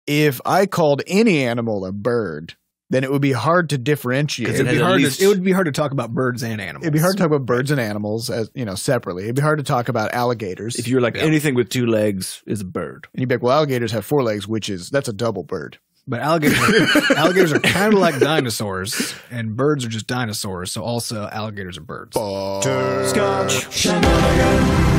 if I called any animal a bird, then it would be hard to differentiate. It would be hard to talk about birds and animals. It'd be hard to talk about birds and animals as separately. It'd be hard to talk about alligators. If you're like anything with 2 legs is a bird. And you'd be like, well, alligators have 4 legs, that's a double bird. But alligators are kind of like dinosaurs, and birds are just dinosaurs. So also alligators are birds. Butterscotch Shenanijams.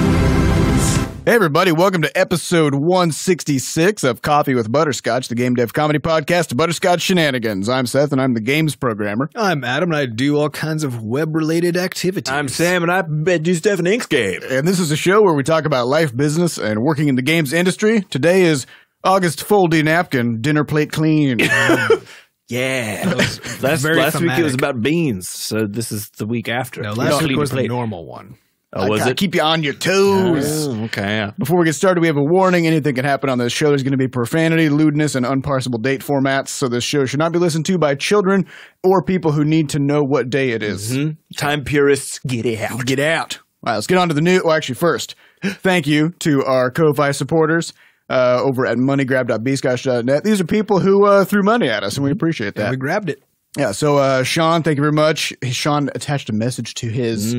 Hey everybody, welcome to episode 166 of Coffee with Butterscotch, the game dev comedy podcast, Butterscotch Shenanigans. I'm Seth, and I'm the games programmer. I'm Adam, and I do all kinds of web-related activities. I'm Sam, and I do stuff in Inkscape. And this is a show where we talk about life, business, and working in the games industry. Today is August Foldy Napkin, dinner plate clean. Yeah. Last week it was about beans, so this is the week after. No, last week was the normal one. Oh, was it? Keep you on your toes. Oh, okay. Yeah. Before we get started, we have a warning. Anything can happen on this show. There's going to be profanity, lewdness, and unparsable date formats, so this show should not be listened to by children or people who need to know what day it is. Mm-hmm. Time purists, get out. Get out. All right, let's get on to the news. Well, actually, first, thank you to our Ko-Fi supporters over at moneygrab.bscotch.net. These are people who threw money at us, and we appreciate that. Yeah, we grabbed it. Yeah, so Sean, thank you very much. Sean attached a message to his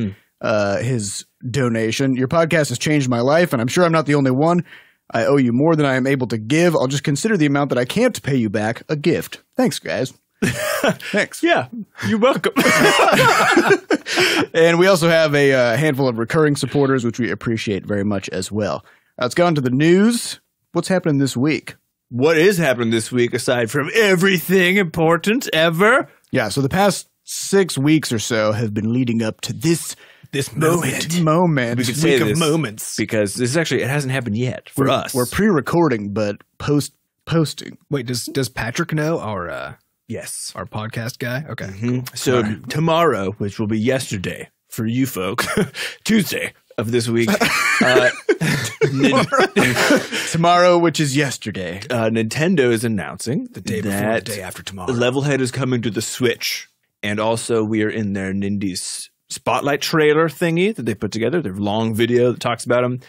donation. Your podcast has changed my life, and I'm sure I'm not the only one. I owe you more than I am able to give. I'll just consider the amount that I can't pay you back a gift. Thanks, guys. Thanks. Yeah, you're welcome. And we also have a handful of recurring supporters, which we appreciate very much as well. Let's go on to the news. What's happening this week? What is happening this week aside from everything important ever? Yeah, so the past 6 weeks or so have been leading up to this moment. We could say Week this of moments. because this actually it hasn't happened yet for us. We're pre-recording, but posting. Wait, does Patrick know our yes, our podcast guy? Okay. Mm-hmm. So tomorrow, which will be yesterday for you folk, Tuesday of this week, Tomorrow, which is yesterday, Nintendo is announcing The day before the day after tomorrow. Levelhead is coming to the Switch, and also we are in their Nindies Spotlight trailer thingy that they put together. Their long video that talks about them.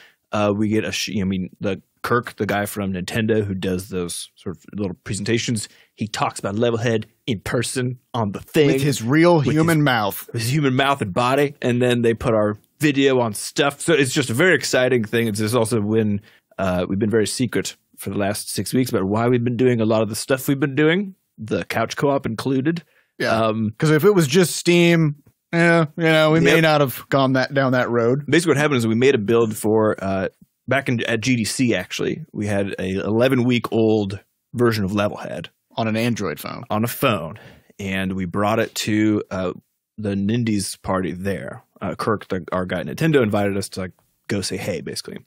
We get the Kirk, the guy from Nintendo who does those sort of little presentations. He talks about Levelhead in person on the thing with his real human mouth, his human mouth and body, and then they put our video on stuff. So it's just a very exciting thing. It's just also when we've been very secret for the last 6 weeks about why we've been doing a lot of the stuff we've been doing, the couch co-op included. Yeah, because if it was just Steam, we may not have gone down that road. Basically, what happened is we made a build for back at GDC. Actually, we had a 11-week-old version of Levelhead on an Android phone, on a phone, and we brought it to the Nindies party there. Kirk, our guy at Nintendo, invited us to go say hey, basically.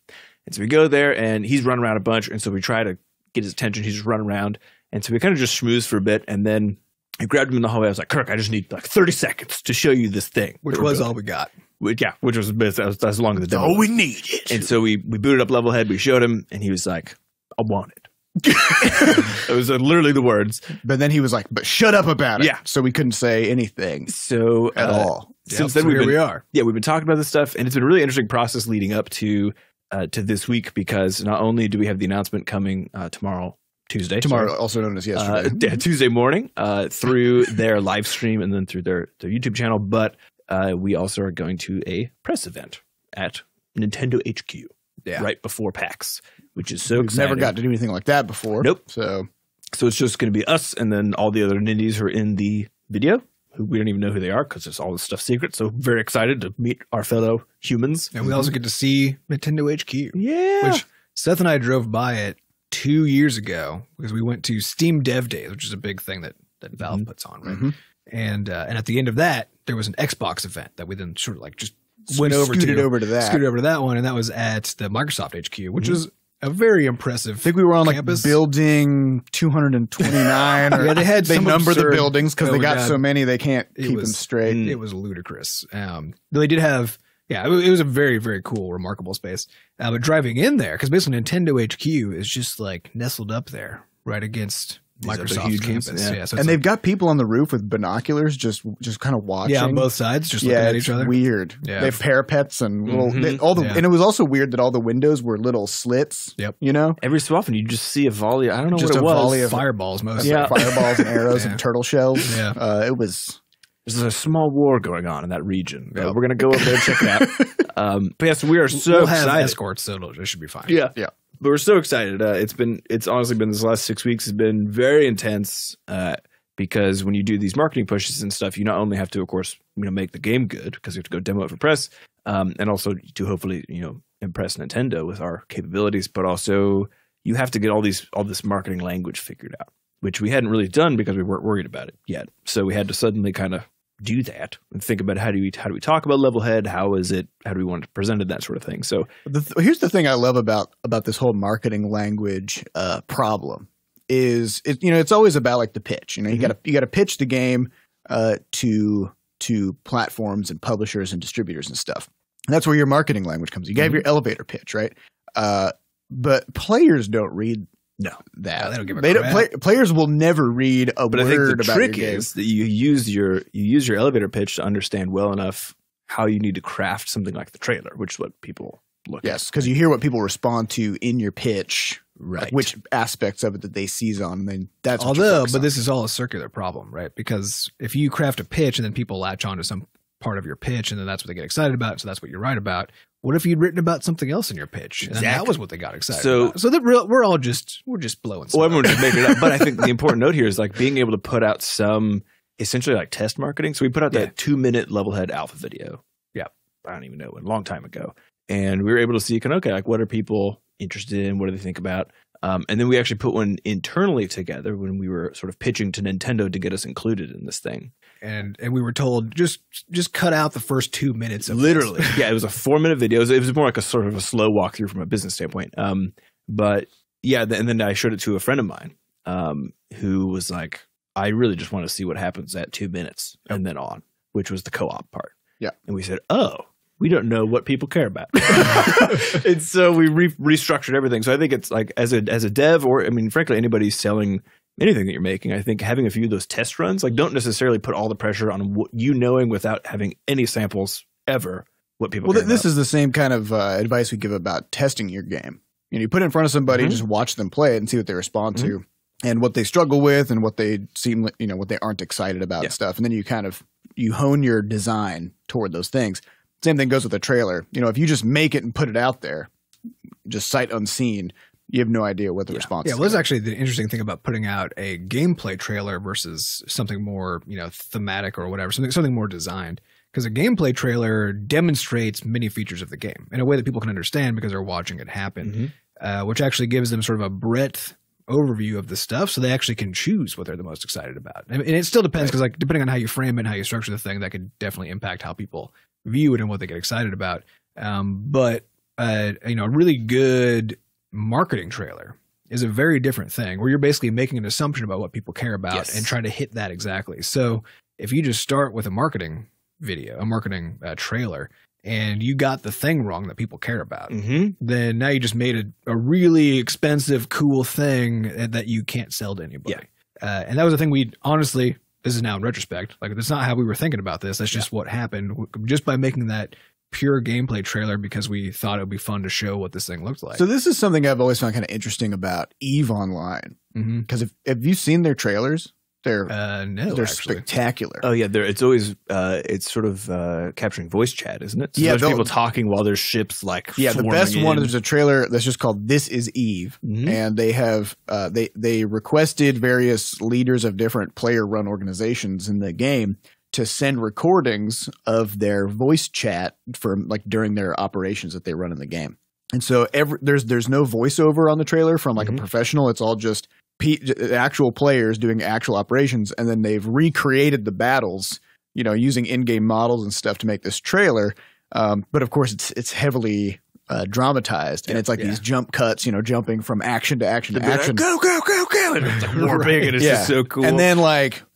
And so we go there, and he's running around a bunch, and so we try to get his attention. He's just running around, and so we kind of just schmoozed for a bit, and then I grabbed him in the hallway. I was like, Kirk, I just need 30 seconds to show you this thing. Which was all we got. Which was as long as the demo. All we needed. And so we booted up Levelhead. We showed him, and he was like, I want it. It was literally the words. But then he was like, but shut up about it. Yeah. So we couldn't say anything so at all. Since then, we are. Yeah, we've been talking about this stuff, and it's been a really interesting process leading up to this week because not only do we have the announcement coming tomorrow, also known as yesterday, Tuesday morning, through their live stream and then through their YouTube channel, but we also are going to a press event at Nintendo HQ right before PAX, which is so exciting. Never got to do anything like that before. Nope. So it's just going to be us and then all the other Nindies who are in the video, who we don't even know who they are because it's all this stuff secret. So very excited to meet our fellow humans. And we also get to see Nintendo HQ. Yeah. Which Seth and I drove by it 2 years ago because we went to Steam Dev Days, which is a big thing that Valve puts on, right? Mm-hmm. And at the end of that, there was an Xbox event that we then sort of just scooted over to that one, and that was at the Microsoft HQ, which was a very impressive. I think we were on campus. building 229. Or yeah, they number the buildings because they got so many they can't keep them straight. It was ludicrous. They did have. Yeah, it was a very, very cool, remarkable space. But driving in there, because basically Nintendo HQ is just nestled up there right against Microsoft campus. Yeah, so and they've got people on the roof with binoculars just kind of watching. Yeah, on both sides, just looking at each other. Weird. Yeah. They have parapets and and it was also weird that all the windows were little slits. Yep. You know? Every so often you just see a volley. I don't know just what it a was. volley of fireballs mostly. Yeah. Fireballs and arrows and turtle shells. Yeah. It was... There's a small war going on in that region. We're going to go over there and check it out. But yes, we are so have excited. escorts, so it should be fine. Yeah. Yeah. But we're so excited. It's honestly been this last 6 weeks has been very intense because when you do these marketing pushes and stuff, you not only have to, of course, make the game good because you have to go demo it for press, and also to hopefully impress Nintendo with our capabilities, but also you have to get all this marketing language figured out, which we hadn't really done because we weren't worried about it yet. So we had to suddenly kind of do that and think about how do we talk about Levelhead? How do we want to present it, that sort of thing. So here's the thing I love about this whole marketing language problem is it's always about like the pitch. You got to pitch the game to platforms and publishers and distributors and stuff. And that's where your marketing language comes. You have your elevator pitch, right? But players don't read that. Yeah, they don't give a crap. Players will never read a word about your game. But I think the trick is that you use your elevator pitch to understand well enough how you need to craft something like the trailer, which is what people look at. Yes, because you hear what people respond to in your pitch, right? Like which aspects of it that they seize on, and then that's but this is all a circular problem, right? Because if you craft a pitch and then people latch on to some part of your pitch, and then that's what they get excited about, so that's what you write about. What if you'd written about something else in your pitch? And that was what they got excited about. So that we're just blowing smoke. Well, everyone just making it up. But I think the important note here is like being able to put out some essentially like test marketing. So we put out that 2-minute Levelhead alpha video. Yeah. I don't even know, a long time ago. And we were able to see, like what are people interested in? What do they think about? And then we actually put one internally together when we were sort of pitching to Nintendo to get us included in this thing. And we were told just cut out the first 2 minutes of literally. This. Yeah, it was a 4-minute video. It was more like a sort of a slow walkthrough from a business standpoint. But yeah, and then I showed it to a friend of mine who was like, I really just want to see what happens at 2 minutes and then on, which was the co-op part. Yeah. And we said, we don't know what people care about. And so we restructured everything. So I think it's like as a dev or, frankly, anybody selling anything that you're making, I think having a few of those test runs, like don't necessarily put all the pressure on knowing without having any samples ever what people care this about. is the same kind of advice we give about testing your game. You put it in front of somebody, just watch them play it and see what they respond to and what they struggle with and what they seem, what they aren't excited about and stuff. And then you hone your design toward those things. Same thing goes with a trailer. If you just make it and put it out there, just sight unseen, you have no idea what the response is. Yeah, well, that's actually the interesting thing about putting out a gameplay trailer versus something more, thematic or whatever, something more designed. Because a gameplay trailer demonstrates many features of the game in a way that people can understand because they're watching it happen, which actually gives them sort of a breadth overview of the stuff, so they actually can choose what they're the most excited about. And it still depends because, depending on how you frame it and how you structure the thing, that could definitely impact how people view it and what they get excited about. But a really good marketing trailer is a very different thing where you're basically making an assumption about what people care about and trying to hit that exactly. So if you just start with a marketing video, a marketing trailer, and you got the thing wrong that people care about, then now you just made a really expensive, cool thing that you can't sell to anybody. And that was the thing honestly, this is now in retrospect, that's not how we were thinking about this. That's just what happened just by making that pure gameplay trailer because we thought it would be fun to show what this thing looked like. So this is something I've always found kind of interesting about EVE Online. Because have you seen their trailers? They're spectacular. Oh yeah, it's always it's sort of capturing voice chat, isn't it? So yeah, there's people talking while there's ships the best one. There's a trailer that's just called "This Is Eve," and they have they requested various leaders of different player-run organizations in the game to send recordings of their voice chat for during their operations that they run in the game. And so there's no voiceover on the trailer from a professional. It's all just actual players doing actual operations, and then they've recreated the battles, using in-game models and stuff to make this trailer. But of course, it's heavily dramatized, and it's these jump cuts, jumping from action to action to action. Go! And it's warping, and it's just so cool. And then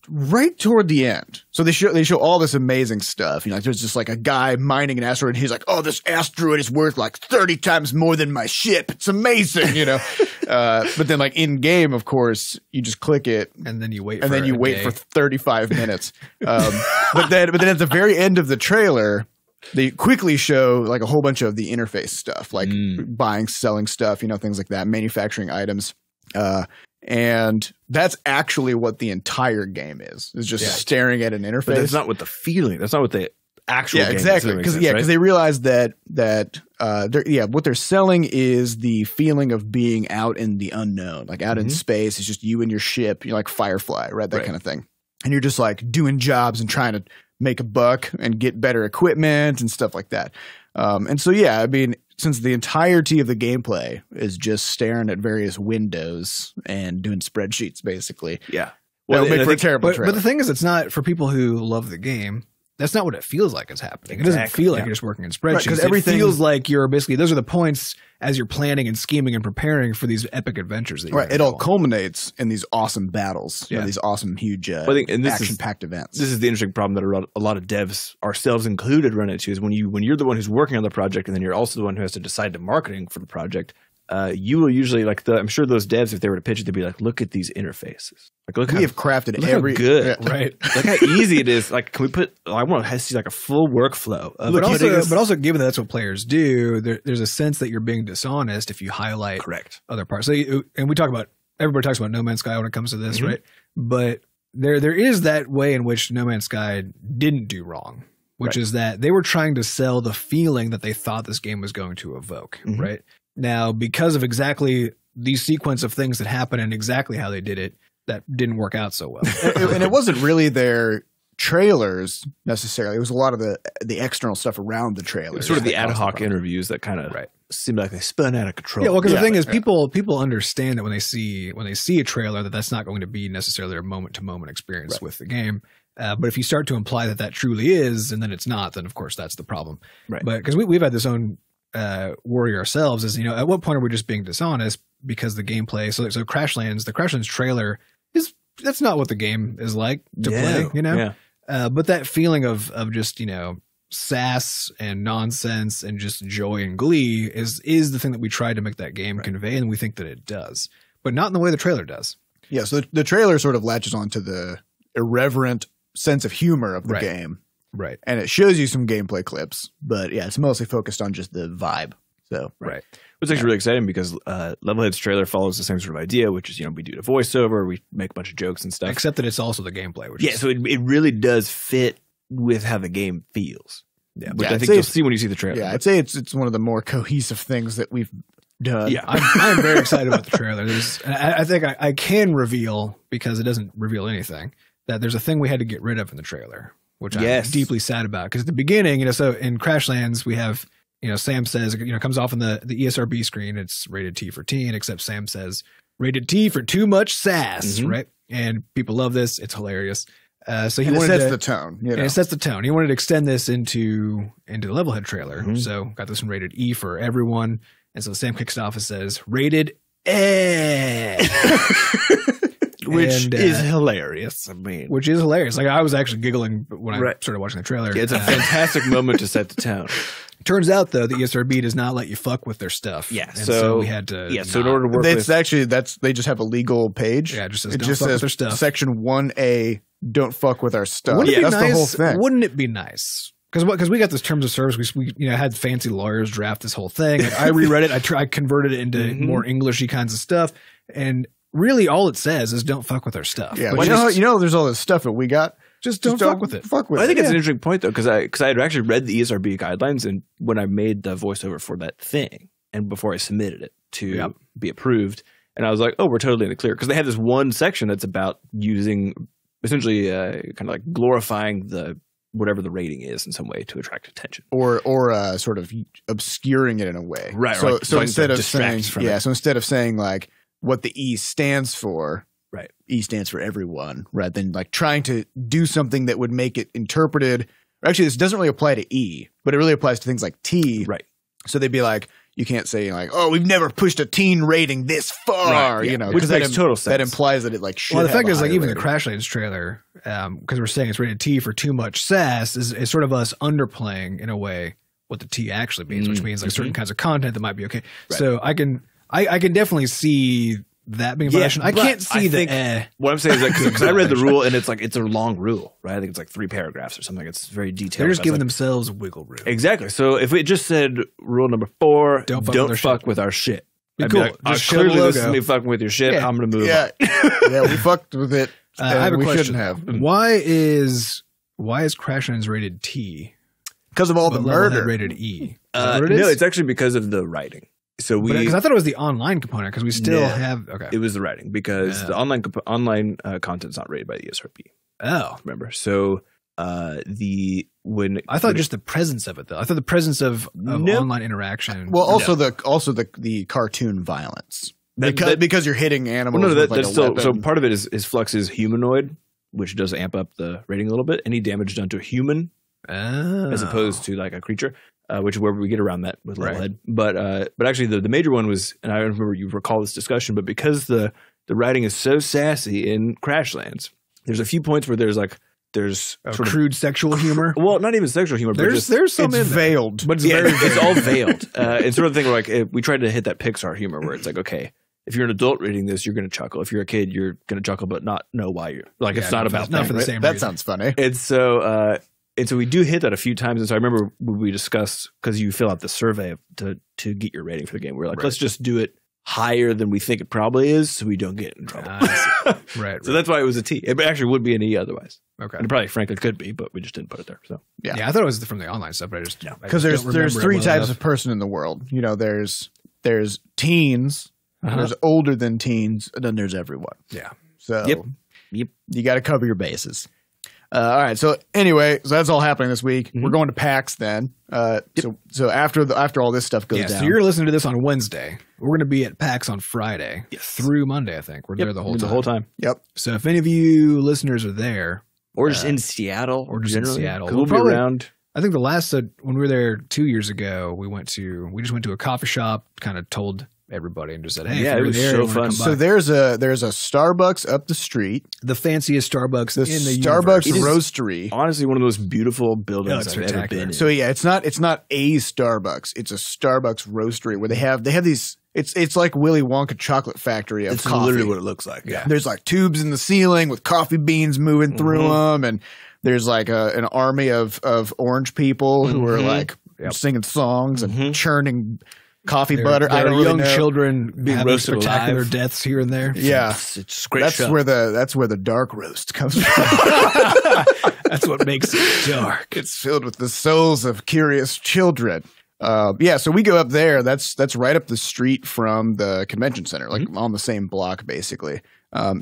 right toward the end. So they show all this amazing stuff. You know, like there's just like a guy mining an asteroid. And he's like, "Oh, this asteroid is worth like 30 times more than my ship. It's amazing," you know. But then, like in game, of course, you just click it, and then you wait, for 35 minutes. But then at the very end of the trailer, they quickly show like a whole bunch of the interface stuff, like buying, selling stuff, you know, things like that, manufacturing items. And that's actually what the entire game is just staring at an interface. But that's not what the feeling. That's not what the actual game exactly. is. Because they realize that what they're selling is the feeling of being out in the unknown, like out in space. It's just you and your ship. You're like Firefly, right? That kind of thing. And you're just like doing jobs and trying to make a buck and get better equipment and stuff like that. And so, yeah, I mean, since the entirety of the gameplay is just staring at various windows and doing spreadsheets, basically. Yeah. Well, that would make for a terrible trailer. But the thing is, it's not for people who love the game. That's not what it feels like is happening. It doesn't feel like you're just working in spreadsheets. Because everything feels like you're basically, those are the points as you're planning and scheming and preparing for these epic adventures. That it all culminates in these awesome battles, you know, these awesome, huge action-packed events. This is the interesting problem that a lot of devs, ourselves included, run into is when you're the one who's working on the project and then you're also the one who has to decide the marketing for the project. You will usually I'm sure those devs, if they were to pitch it, they'd be like, "Look at these interfaces. Like, look, we have crafted every good, right? Look how easy it is. Like, can we put? I want to see like a full workflow. But also, given that that's what players do, there's a sense that you're being dishonest if you highlight other parts. So, everybody talks about No Man's Sky when it comes to this, right? But there is that way in which No Man's Sky didn't do wrong, which is that they were trying to sell the feeling that they thought this game was going to evoke, right? Now, because of exactly these sequence of things that happen and exactly how they did it, that didn't work out so well. And it wasn't really their trailers necessarily. It was a lot of the external stuff around the trailers. Sort of the ad hoc interviews that kind of seemed like they spun out of control. Yeah, well, because the thing is, people understand that when they see a trailer, that's not going to be necessarily a moment-to-moment experience with the game. But if you start to imply that truly is, and then it's not, then of course that's the problem. Right. But because we've had this own worry ourselves is, you know, at what point are we just being dishonest because the gameplay, so Crashlands, the Krashens trailer that's not what the game is like to play, you know? But that feeling of just, you know, sass and nonsense and just joy and glee is the thing that we try to make that game convey, and we think that it does, but not in the way the trailer does. Yeah, so the trailer sort of latches onto the irreverent sense of humor of the game. Right. And it shows you some gameplay clips, but yeah, it's mostly focused on just the vibe. So, It's actually really exciting because Levelhead's trailer follows the same sort of idea, which is, you know, we do the voiceover, we make a bunch of jokes and stuff. Except that it's also the gameplay. So it really does fit with how the game feels. Yeah, which I think you'll see when you see the trailer. Yeah, I'd say it's one of the more cohesive things that we've done. Yeah, I'm very excited about the trailer. I think I can reveal, because it doesn't reveal anything, that there's a thing we had to get rid of in the trailer, which I'm deeply sad about. Because at the beginning, you know, so in Crashlands, we have, you know, Sam says, you know, comes off on the ESRB screen, it's rated T for teen, except Sam says, rated T for too much sass, right? And people love this. It's hilarious. So he wanted sets the tone. You know? And it sets the tone. He wanted to extend this into the Levelhead trailer. So got this one rated E for everyone. And so Sam kicks it off and says, rated E. Which is hilarious. I mean, which is hilarious. Like, I was actually giggling when I started watching the trailer. Yeah, it's a fantastic moment to set the tone. Turns out, though, the ESRB does not let you fuck with their stuff. Yeah, and so we had to. Yeah, so in order to work with, they just have a legal page. Yeah, it just says don't fuck with their stuff. Section 1A, don't fuck with our stuff. That's the whole thing. Wouldn't it be nice? Because we got this terms of service, we you know, had fancy lawyers draft this whole thing. Like, I reread it. I converted it into more Englishy kinds of stuff, and really all it says is don't fuck with our stuff. Yeah, well, you know, there's all this stuff that we got. Just don't fuck with it. I think it's an interesting point, though, because I had actually read the ESRB guidelines, and when I made the voiceover for that thing, and before I submitted it to be approved, and I was like, oh, we're totally in the clear, because they have this one section that's about using essentially kind of like glorifying the whatever the rating is in some way to attract attention, or sort of obscuring it in a way, right? So instead of saying so instead of saying like what the E stands for. Right. E stands for everyone, rather than like trying to do something that would make it interpreted. Actually, this doesn't really apply to E, but it really applies to things like T. Right. So they'd be like, you can't say like, oh, we've never pushed a teen rating this far, Right, yeah. you know, Which makes total sense. That implies that it like should. Well, the fact have a is, like, higher even the rating. Crashlands trailer, because we're saying it's rated T for too much sass, is sort of us underplaying in a way what the T actually means, which means like certain kinds of content that might be okay. Right. So I can definitely see that being a violation. I can't see what I'm saying is that because I read the rule and it's a long rule, right? I think it's like 3 paragraphs or something. It's very detailed. They're just giving themselves wiggle room. Exactly. So if it just said rule number 4, don't fuck with our shit. Be I'd cool. Be like, Just show the clearly this is logo. me fucking with your shit. Yeah. I'm going to move Yeah, on. yeah, we fucked with it. I have a we question. shouldn't have Why is Crashlands rated T? because of all but the Levelhead murder. rated E. Is that what it No, is? it's actually because of the writing. So because I thought it was the online component because we still No. have okay. it was the writing because the online content's not rated by the ESRB. Oh, Remember, so when I thought just the presence of it though. I thought the presence of No. online interaction. Well, also the cartoon violence That- because you're hitting animals. Well, no, with like that's a still weapon. so. Part of it is Flux's humanoid, which does amp up the rating a little bit. Any damage done to a human as opposed to like a creature, which is where we get around that with Levelhead. But actually, the major one was, and I remember you recall this discussion, but because the writing is so sassy in Crashlands, there's a few points where there's sort of crude sexual humor. well, not even sexual humor, but There's some it's in there. veiled. But it's yeah, very it's all veiled. It's sort of the thing where like we tried to hit that Pixar humor where it's like, okay, if you're an adult reading this, you're going to chuckle. If you're a kid, you're going to chuckle, but not know why you're like. It's not about not for the right? same That reason. sounds funny. And so we do hit that a few times. And so I remember when we discussed, because you fill out the survey to get your rating for the game. We were like, let's just do it higher than we think it probably is so we don't get in trouble. Right. So that's why it was a T. It actually would be an E otherwise. Okay. And it probably, frankly, could be, but we just didn't put it there. So Yeah, I thought it was from the online stuff, but I just Because there's 3 types of person in the world. You know, there's teens, there's older than teens, and then there's everyone. Yeah. So Yep. you got to cover your bases. All right. So anyway, so that's all happening this week. We're going to PAX then. So after all this stuff goes down. So you're listening to this on Wednesday. We're going to be at PAX on Friday through Monday, I think. We're there the whole time. Yep. So if any of you listeners are there, or just in Seattle, or just in Seattle, we'll be around. I think the last when we were there 2 years ago, we just went to a coffee shop, kind of told everybody and just said, "Hey, Yeah, if you're it was there, so you wanna fun. come So by." there's a Starbucks up the street. The fanciest Starbucks The in the Starbucks universe. Roastery. Honestly, one of the most beautiful buildings it's I've ever spectacular. been in. So yeah, it's not a Starbucks. It's a Starbucks Roastery where they have these. It's like Willy Wonka chocolate factory of it's coffee. literally what it looks like. Yeah. There's like tubes in the ceiling with coffee beans moving through them, and there's like an army of orange people who are like singing songs and churning coffee butter. I There don't are really young know. children Being having roasted spectacular alive. deaths here and there. Yeah, It's a great that's show. where the dark roast comes from. That's what makes it dark. It's filled with the souls of curious children. So we go up there. That's right up the street from the convention center, like on the same block, basically.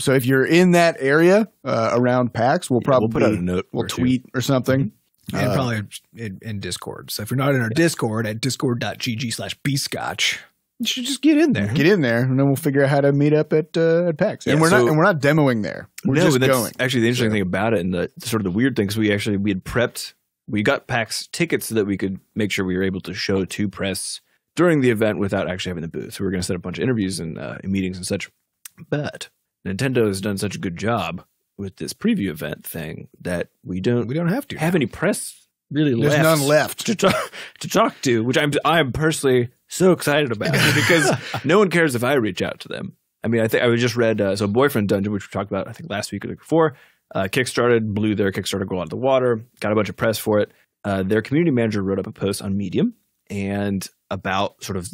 So if you're in that area around PAX, we'll probably put out a note we'll or two. tweet or something. And probably in Discord. So if you're not in our Discord at discord.gg/bscotch, you should just get in there. Get in there, and then we'll figure out how to meet up at PAX. And Yeah, we're so- not demoing there. We're just but that's going. actually the interesting thing about it, and the sort of the weird thing, because we had prepped. We got PAX tickets so that we could make sure we were able to show to press during the event without actually having the booth. So we were going to set up a bunch of interviews and meetings and such. But Nintendo has done such a good job with this preview event thing that we don't have to have any press really There's left. none left to talk to, which I'm personally so excited about because no one cares if I reach out to them. I mean, I think I just read so Boyfriend Dungeon, which we talked about I think last week or the week before. Kickstarted, blew their Kickstarter goal out of the water, got a bunch of press for it. Their community manager wrote up a post on Medium and about sort of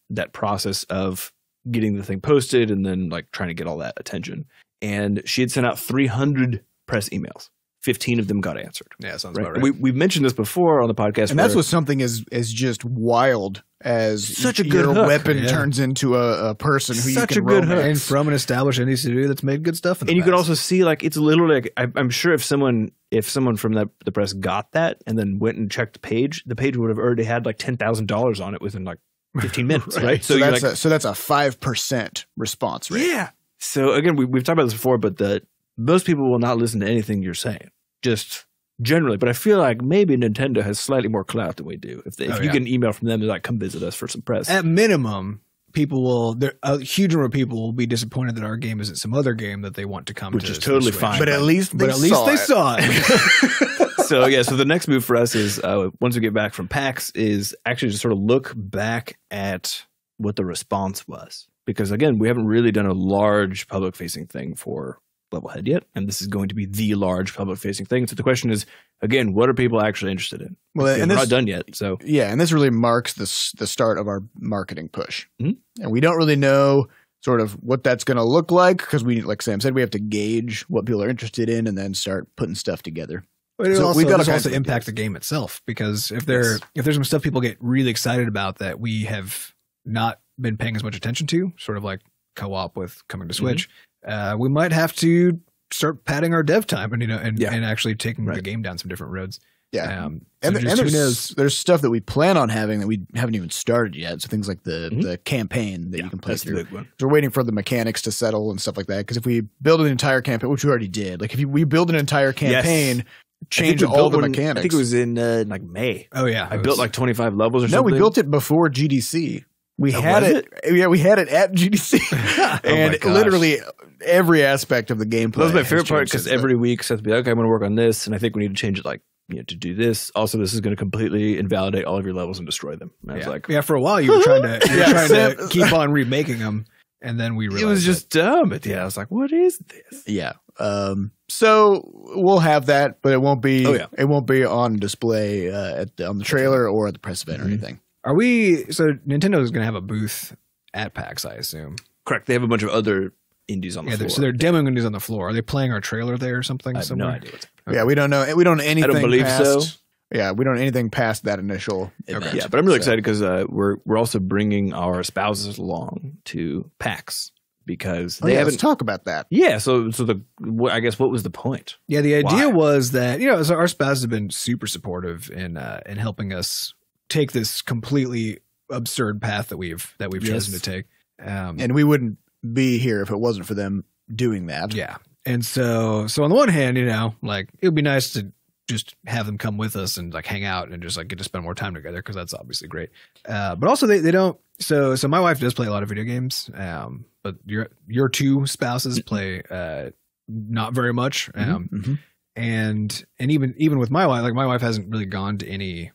that process of getting the thing posted and then like trying to get all that attention. And she had sent out 300 press emails. 15 of them got answered. Yeah, sounds Right? about right. We've mentioned this before on the podcast. And that's what something is just wild as Such a good your hook. weapon Yeah. turns into a person who Such you a can good hook. romance. and from an established indie studio that's made good stuff. In the And you could past. also see like it's literally like I'm sure if someone from the press got that and then went and checked the page would have already had like $10,000 on it within like 15 minutes, right? So you're that's like, so that's a 5% response rate. yeah. So again, we've talked about this before, but most people will not listen to anything you're saying. Just generally, but I feel like maybe Nintendo has slightly more clout than we do. If you get an email from them, they're like, come visit us for some press. At minimum, a huge number of people will be disappointed that our game isn't some other game that they want to come Which to. is totally Switch. fine. But at least they saw it. So the next move for us is once we get back from PAX is actually just sort of look back at what the response was. Because again, we haven't really done a large public facing thing for Levelhead yet, and this is going to be the large public facing thing. So the question is, again, what are people actually interested in? Well, and we're not done yet. So yeah, and this really marks the start of our marketing push. And we don't really know sort of what that's going to look like because we, like Sam said, we have to gauge what people are interested in and then start putting stuff together. But we've got to also impact the game itself, because if there's some stuff people get really excited about that we have not been paying as much attention to, sort of like co-op with coming to Switch, we might have to start padding our dev time and actually taking the game down some different roads. Yeah. And there's stuff that we plan on having that we haven't even started yet. So things like the campaign that you can play through. So we're waiting for the mechanics to settle and stuff like that. Because if we build an entire campaign, which we already did, like we build an entire campaign, change all the mechanics. I think it was in like May. Oh yeah. I built like 25 levels or something. No, we built it before GDC. We had it. Yeah, we had it at GDC, and literally every aspect of the gameplay. That was my favorite part, because every week Seth would be like, okay, I'm going to work on this, and I think we need to change it, like, to do this. Also, this is going to completely invalidate all of your levels and destroy them. And I was like, for a while you were trying to keep on remaking them, and then we realized it was just dumb. But I was like, what is this? Yeah. So we'll have that, but it won't be. It won't be on display on the trailer or at the press event or anything. Are we? So Nintendo is going to have a booth at PAX, I assume. Correct. They have a bunch of other indies on the floor. So they're demoing indies on the floor. Are they playing our trailer there or something? I have no idea what's happening. Yeah, we don't know. We don't know anything. I don't believe so. Yeah, we don't know anything past that initial event. Yeah, but I'm really excited because we're also bringing our spouses along to PAX because they haven't. Let's talk about that. Yeah. So I guess what was the point? Yeah, the idea was that so our spouses have been super supportive in helping us take this completely absurd path that we've chosen to take. And we wouldn't be here if it wasn't for them doing that. Yeah. And so on the one hand, like it would be nice to just have them come with us and like hang out and just like get to spend more time together, because that's obviously great. But also they don't. So my wife does play a lot of video games, but your two spouses play not very much. And even with my wife, like my wife hasn't really gone to any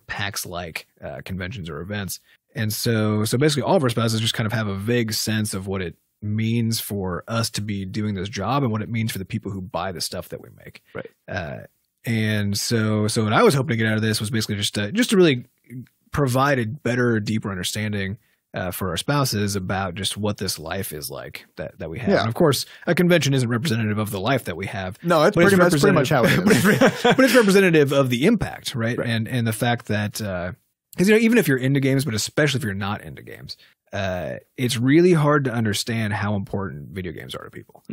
PAX like conventions or events. And so basically all of our spouses just kind of have a vague sense of what it means for us to be doing this job and what it means for the people who buy the stuff that we make. Right. And so what I was hoping to get out of this was basically just to really provide a better, deeper understanding for our spouses about just what this life is like that we have. Yeah. And of course, a convention isn't representative of the life that we have. No, that's pretty much how it is. But it's representative of the impact, right? And the fact that because even if you're into games, but especially if you're not into games, it's really hard to understand how important video games are to people.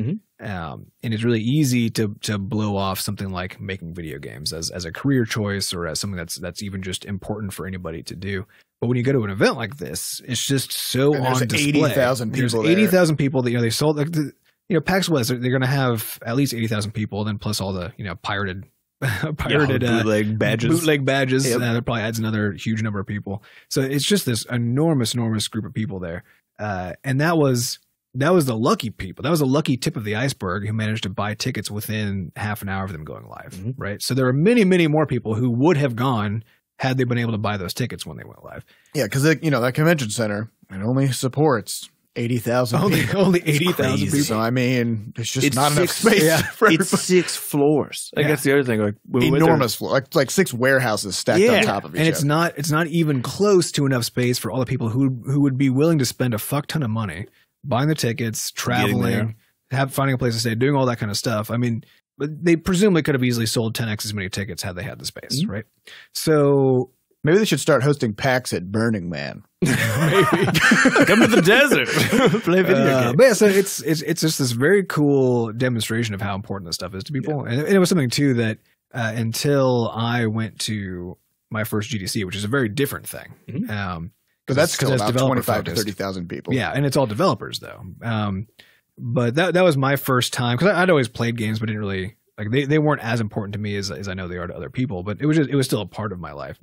And it's really easy to blow off something like making video games as a career choice or as something that's even just important for anybody to do. But when you go to an event like this, it's just so on display. 80,000 people. There's 80,000 people that they sold. Like PAX West, they're going to have at least 80,000 people, then plus all the pirated bootleg badges. Yep. That probably adds another huge number of people. So it's just this enormous group of people there. And that was the lucky people. That was the lucky tip of the iceberg who managed to buy tickets within half an hour of them going live. Right. So there are many, many more people who would have gone had they been able to buy those tickets when they went live. Yeah. Because that convention center, it only supports 80,000 only 80,000 people. So I mean, it's just not enough space for everybody. It's 6 floors. Like that's the other thing. Like enormous floor, like 6 warehouses stacked on top of each other. And it's not even close to enough space for all the people who would be willing to spend a fuck ton of money buying the tickets, traveling, finding a place to stay, doing all that kind of stuff. I mean, they presumably could have easily sold 10x as many tickets had they had the space, right? So maybe they should start hosting PAX at Burning Man. Maybe come to the desert, play video games. But yeah, so it's just this very cool demonstration of how important this stuff is to people, and it was something too that until I went to my first GDC, which is a very different thing. But that's still about 25 to 30,000 people. Yeah, and it's all developers though. But that was my first time, because I'd always played games, but didn't really Like they weren't as important to me as I know they are to other people, but it was still a part of my life.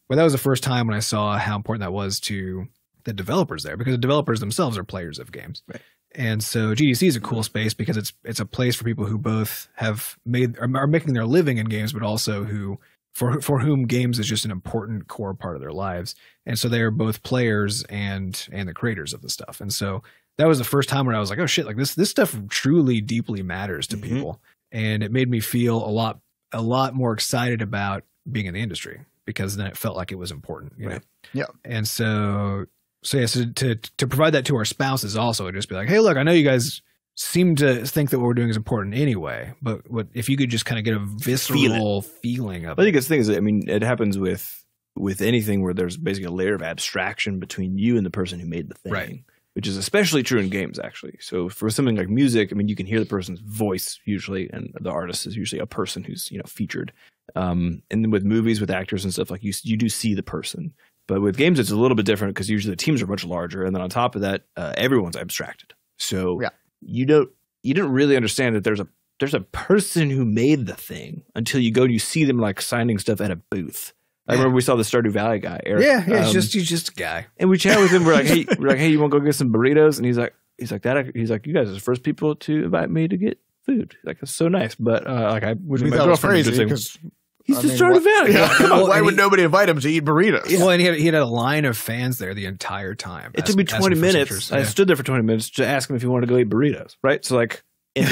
But that was the first time when I saw how important that was to the developers there, because the developers themselves are players of games. Right. And so GDC is a cool space because it's a place for people who both are making their living in games, but also for whom games is just an important core part of their lives. And so they are both players and the creators of the stuff. And so that was the first time where I was like, oh shit, like this stuff truly deeply matters to people. And it made me feel a lot more excited about being in the industry, because then it felt like it was important. You know? Yeah. And so to provide that to our spouses also, it'd just be like, hey, look, I know you guys seem to think that what we're doing is important anyway, but if you could just kind of get a visceral feeling of it. I think it's the thing is, I mean, it happens with anything where there's basically a layer of abstraction between you and the person who made the thing. Right. Which is especially true in games, actually. So for something like music, I mean, you can hear the person's voice usually, and the artist is usually a person who's, you know, featured. And then with movies, with actors and stuff, like you do see the person. But with games, it's a little bit different because usually the teams are much larger, and then on top of that, everyone's abstracted. So you don't really understand that there's a person who made the thing until you go and you see them like signing stuff at a booth. I remember we saw the Stardew Valley guy, Eric. Yeah, he's just a guy. And we chat with him. We're like, hey, you want to go get some burritos? And he's like, you guys are the first people to invite me to get food. Like, that's so nice. But like, I was my girlfriend crazy because he's the Stardew Valley guy. Yeah, well, why would nobody invite him to eat burritos? Yeah. Well, and he had a line of fans there the entire time. It took me 20 minutes. I stood there for 20 minutes to ask him if he wanted to go eat burritos. Right, so like. And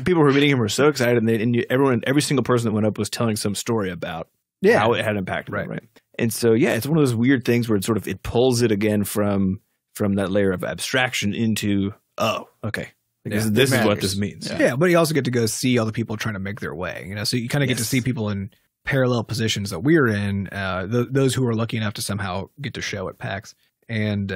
people who were meeting him were so excited, and every single person that went up was telling some story about how it had impacted them, right? And so, it's one of those weird things where it pulls it again from that layer of abstraction into, okay, this is what this means. Yeah, but you also get to go see all the people trying to make their way, you know, so you kind of get to see people in parallel positions that we're in, those who are lucky enough to somehow get to show at PAX. And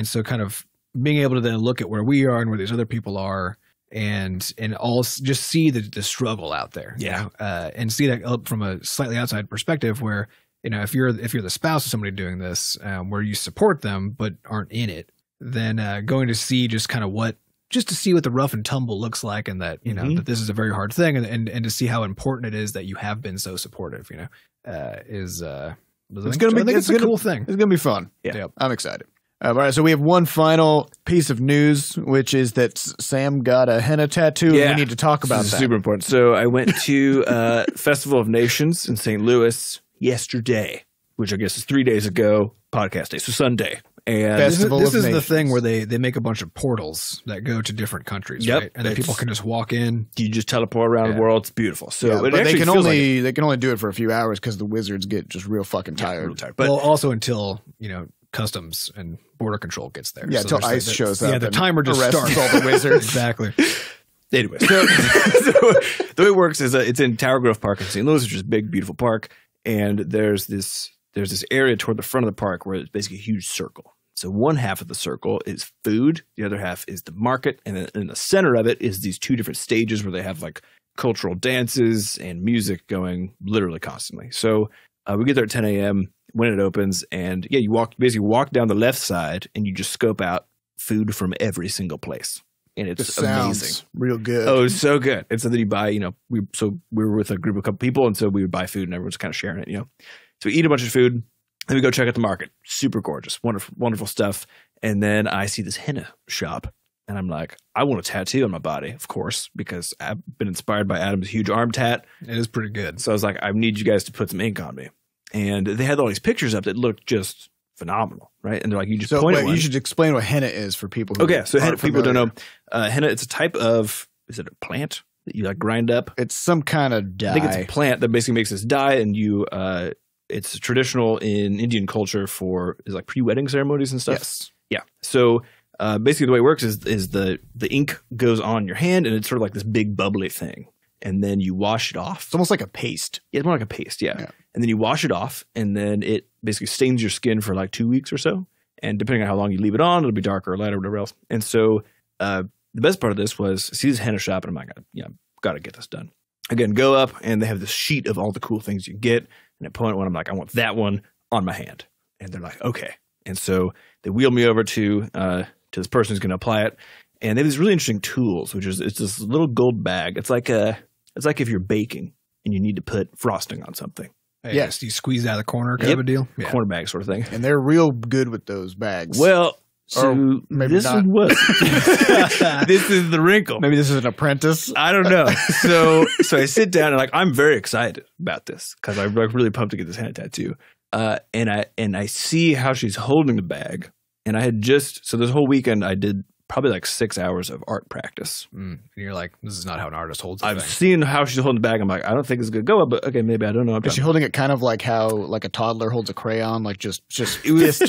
so kind of being able to then look at where we are and where these other people are, and all just see the struggle out there, you know? And see that from a slightly outside perspective, where, you know, if you're the spouse of somebody doing this, where you support them but aren't in it, then going to see just kind of to see what the rough and tumble looks like, and that, you know, that this is a very hard thing, and to see how important it is that you have been so supportive, you know, it's a cool thing. It's gonna be fun. Yeah. I'm excited. All right, so we have one final piece of news, which is that Sam got a henna tattoo, and we need to talk about that. Super important. So I went to Festival of Nations in St. Louis yesterday, which I guess is 3 days ago, podcast day, so Sunday. And this is the thing where they make a bunch of portals that go to different countries, right? And then people can just walk in. You just teleport around the world. It's beautiful. So but they can only do it for a few hours because the wizards get just real fucking tired. Real tired. But also until, you know, customs and border control gets there. Yeah, until ICE shows up. Yeah, the timer just starts. All the wizards. Exactly. Anyway, so the way it works is it's in Tower Grove Park in St. Louis, which is a big, beautiful park. And there's this area toward the front of the park where it's basically a huge circle. So one half of the circle is food. The other half is the market. And then in the center of it is these two different stages where they have like cultural dances and music going literally constantly. So we get there at 10 a.m. when it opens, and you basically walk down the left side and you just scope out food from every single place. And it's amazing. Real good. Oh, it's so good. And so then you buy, you know, we were with a group of couple people, and so we would buy food and everyone's kind of sharing it, you know. So we eat a bunch of food, then we go check out the market. Super gorgeous, wonderful, wonderful stuff. And then I see this henna shop, and I'm like, I want a tattoo on my body, of course, because I've been inspired by Adam's huge arm tat. It is pretty good. So I was like, I need you guys to put some ink on me. And they had all these pictures up that looked just phenomenal, right? And they're like, you just point at one. You should explain what henna is for people who so henna, people don't know. Henna, it's a type of, is it a plant that you like grind up? It's some kind of dye. I think it's a plant that basically makes this dye, and it's traditional in Indian culture for like pre-wedding ceremonies and stuff. Yes. Yeah. So basically the way it works is the ink goes on your hand, and it's sort of like this big bubbly thing. And then you wash it off. It's almost like a paste. Yeah, it's more like a paste, yeah. And then you wash it off, and then it basically stains your skin for like 2 weeks or so. And depending on how long you leave it on, it'll be darker or lighter or whatever else. And so the best part of this was, see this henna shop, and I'm like, got to get this done. Again, go up, and they have this sheet of all the cool things you get. And I point at one, I'm like, I want that one on my hand. And they're like, okay. And so they wheel me over to this person who's going to apply it. And they have these really interesting tools, which is, it's this little gold bag. It's like It's like if you're baking and you need to put frosting on something. Yes, you squeeze out of the corner kind of a deal. Yeah. Corner bag sort of thing. And they're real good with those bags. Well, so maybe this not. is what this is the wrinkle. Maybe this is an apprentice. I don't know. So I sit down and like I'm very excited about this because I'm like really pumped to get this Henna tattoo. And I see how she's holding the bag. And I had so this whole weekend I did probably like 6 hours of art practice. And you're like, this is not how an artist holds a I've thing. seen how she's holding the bag. I'm like, I don't think it's gonna go up, but okay, maybe I don't know. Is she holding it kind of like how like a toddler holds a crayon, like just it was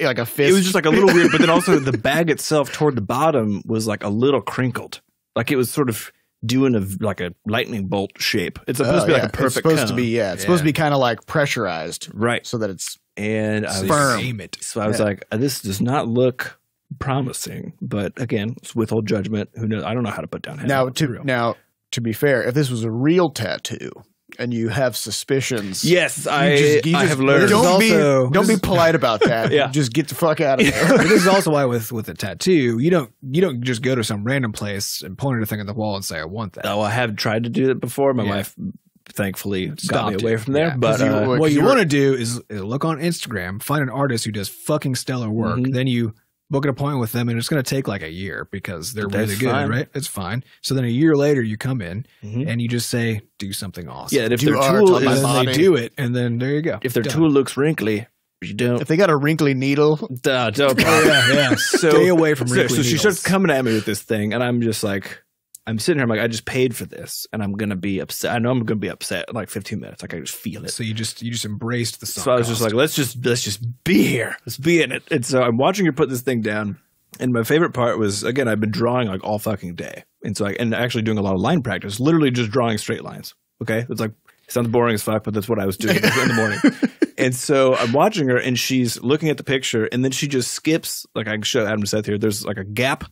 like a fist? It was just like a little weird, but then also the bag itself toward the bottom was like a little crinkled, like it was sort of doing like a lightning bolt shape. It's supposed to be like a perfect. It's supposed cone. to be It's supposed to be kind of like pressurized, right? So that it's and I was firm. Aim it. So I was like, this does not look promising, but again, it's withhold judgment. Who knows? I don't know how to put down henna. Now, to be fair, if this was a real tattoo and you have suspicions, yes, I have But learned. Don't be polite about that. Yeah. Just get the fuck out of there. But this is also why with a tattoo, you don't just go to some random place and point at a thing on the wall and say, I want that. Oh, I have tried to do that before. My wife thankfully got Stopped me away it. from there. Yeah. But What you want to do is look on Instagram, find an artist who does fucking stellar work, then you book an appointment with them, and it's going to take like a year because they're really good, fine. right? It's fine. So then a year later, you come in and you just say, do something awesome. yeah, and if Do their art tool on my is body. They do it, and then there you go. if their Done. tool looks wrinkly, you don't. If they got a wrinkly needle, Don't yeah. So, Stay away from so wrinkly she needles. starts coming at me with this thing, and I'm just like, I'm sitting here, I'm like, I just paid for this, and I'm gonna be upset. I know I'm gonna be upset in like 15 minutes. Like I just feel it. So you just embraced the song. So I was just like, let's just be here. Let's be in it. And so I'm watching her put this thing down. And my favorite part was, again, I've been drawing like all fucking day. And so and actually doing a lot of line practice, literally just drawing straight lines. Okay. It's like, it sounds boring as fuck, but that's what I was doing in the morning. And so I'm watching her and she's looking at the picture and then she just skips, like I can show Adam Seth here. There's like a gap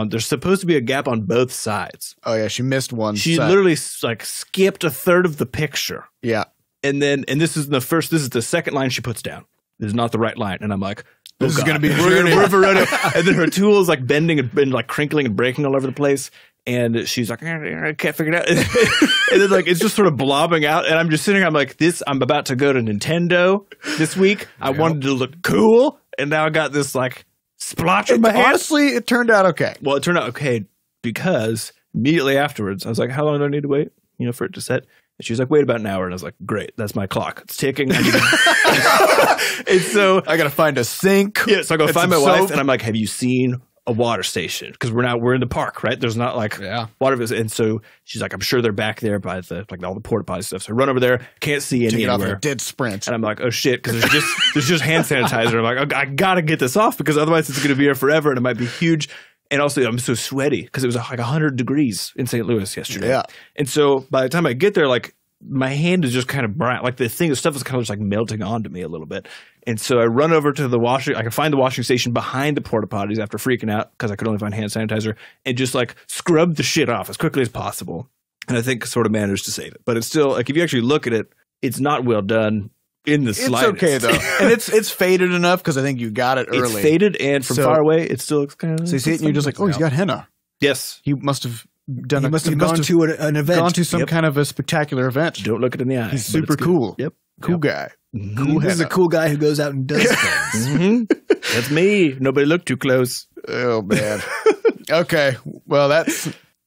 there's supposed to be a gap on both sides. oh yeah, she missed one. She side. literally like skipped a third of the picture. yeah. And this is the second line she puts down. This is not the right line. And I'm like, This is gonna be we're gonna and then her tool is like bending and like crinkling and breaking all over the place. And she's like, I can't figure it out. And then like it's just sort of blobbing out. And I'm just sitting here, I'm like, I'm about to go to Nintendo this week. I wanted to look cool. And now I got this like splotch in my hand. Honestly, it turned out okay. Well, it turned out okay because immediately afterwards, I was like, how long do I need to wait, for it to set? And she was like, wait about an hour. And I was like, great, that's my clock. It's ticking. And so I gotta find a sink. yeah, so I go and find my some wife soap. and I'm like, have you seen a water station? Because we're in the park, right? There's not like water. And so she's like, I'm sure they're back there by the like all the porta potty stuff. So I run over there, can't see Take it off anywhere. a dead sprint. And I'm like, oh shit, because there's just hand sanitizer. I'm like, I gotta get this off because otherwise it's gonna be here forever and it might be huge. And also, I'm so sweaty because it was like 100 degrees in St. Louis yesterday. Yeah. And so by the time I get there, like my hand is just kind of brown. Like the stuff is kind of just like melting onto me a little bit. And so I run over to the washing. I can find the washing station behind the porta potties after freaking out because I could only find hand sanitizer and just like scrub the shit off as quickly as possible. And I think sort of managed to save it. But it's still like if you actually look at it, it's not well done in the slightest. It's okay though, and it's faded enough because I think you got it early. It's faded and from far away, it still looks kind of. So you see it and you're just like, oh, he's got henna. Yes. He must have done. He must have gone to an event. Gone to some kind of a spectacular event. Don't look it in the eye. He's super cool. Yep. Cool guy. Cool This is a henna. cool guy who goes out and does things. That's me. Nobody looked too close. Oh man. Okay. Well,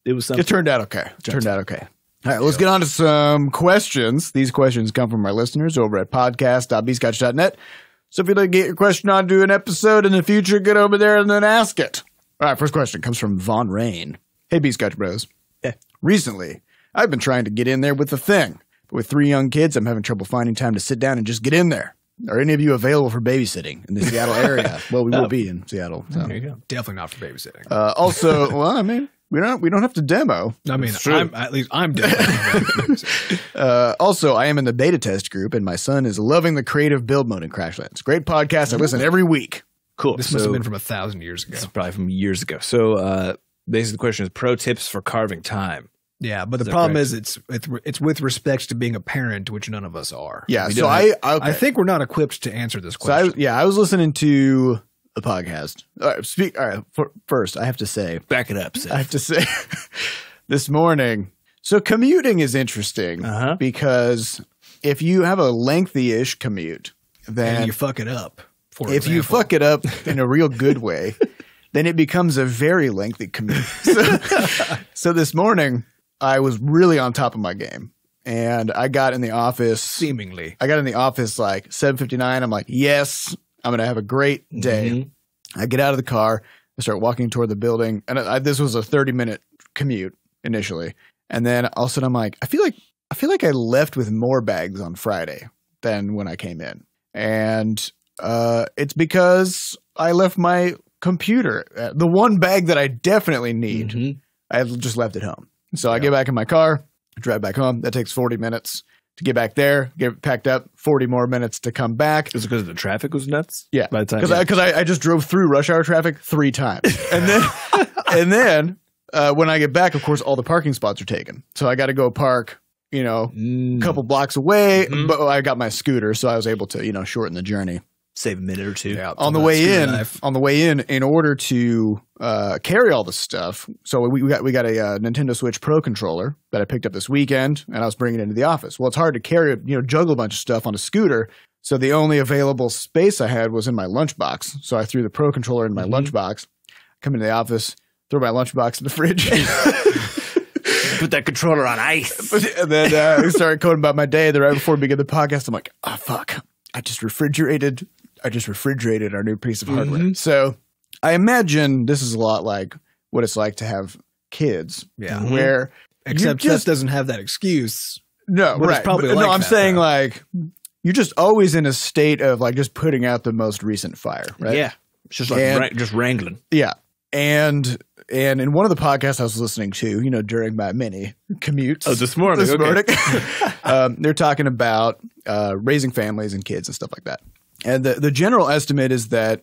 It was something. it turned out okay. Turned out okay. All right, let's get on to some questions. These questions come from our listeners over at podcast.bscotch.net. So if you'd like to get your question onto an episode in the future, get over there and then ask it. All right, first question comes from VonnRain. Hey, Bscotch Bros. Yeah. Recently, I've been trying to get in there with the thing. But with 3 young kids, I'm having trouble finding time to sit down and just get in there. Are any of you available for babysitting in the Seattle area? Well, we will be in Seattle. So. There you go. Definitely not for babysitting. Also, well, I mean, we don't have to demo. I mean, true. I'm definitely. Also, I am in the beta test group, and my son is loving the creative build mode in Crashlands. Great podcast. I listen every week. Cool. This must have been from 1,000 years ago. This is probably from years ago. So basically the question is pro tips for carving time. Yeah, but the that problem correct? is it's with respect to being a parent, which none of us are. Yeah, We so don't I think we're not equipped to answer this So I question. was listening to a podcast. All right, first, I have to say, Back it up, Seth. I have to say, this morning. So commuting is interesting because if you have a lengthy-ish commute, then and you fuck it up. If you fuck it up in a real good way, then it becomes a very lengthy commute. So this morning, I was really on top of my game. And I got in the office. Seemingly. I got in the office like 7:59. I'm like, yes, I'm going to have a great day. I get out of the car. I start walking toward the building. And this was a 30-minute commute initially. And then all of a sudden I'm like, I feel like I left with more bags on Friday than when I came in. And it's because I left my computer, the one bag that I definitely need. I just left it home. So I get back in my car, drive back home. That takes 40 minutes to get back there, get packed up, 40 more minutes to come back. Is it because the traffic was nuts? Yeah. By the time, because I just drove through rush hour traffic 3 times. And then when I get back, of course, all the parking spots are taken. So I got to go park, a couple blocks away. But I got my scooter, so I was able to, shorten the journey. Save a minute or two. Yeah, on the way in order to carry all the stuff. So we got a Nintendo Switch Pro controller that I picked up this weekend, and I was bringing it into the office. Well, it's hard to carry, juggle a bunch of stuff on a scooter. So the only available space I had was in my lunchbox. So I threw the Pro controller in my lunchbox. Come into the office, throw my lunchbox in the fridge. Put that controller on ice. And then I started coding about my day. Then right before we began the podcast, I'm like, oh fuck, I just refrigerated our new piece of hardware. So I imagine this is a lot like what it's like to have kids. Yeah. Where except Seth doesn't have that excuse. No, But right. it's probably But like no, I'm that, saying though. like you're just always in a state of like just putting out the most recent fire, right? Yeah. It's just like just wrangling. Yeah. And in one of the podcasts I was listening to, during my many commutes. Oh, this morning. They're talking about raising families and kids and stuff like that. And the general estimate is that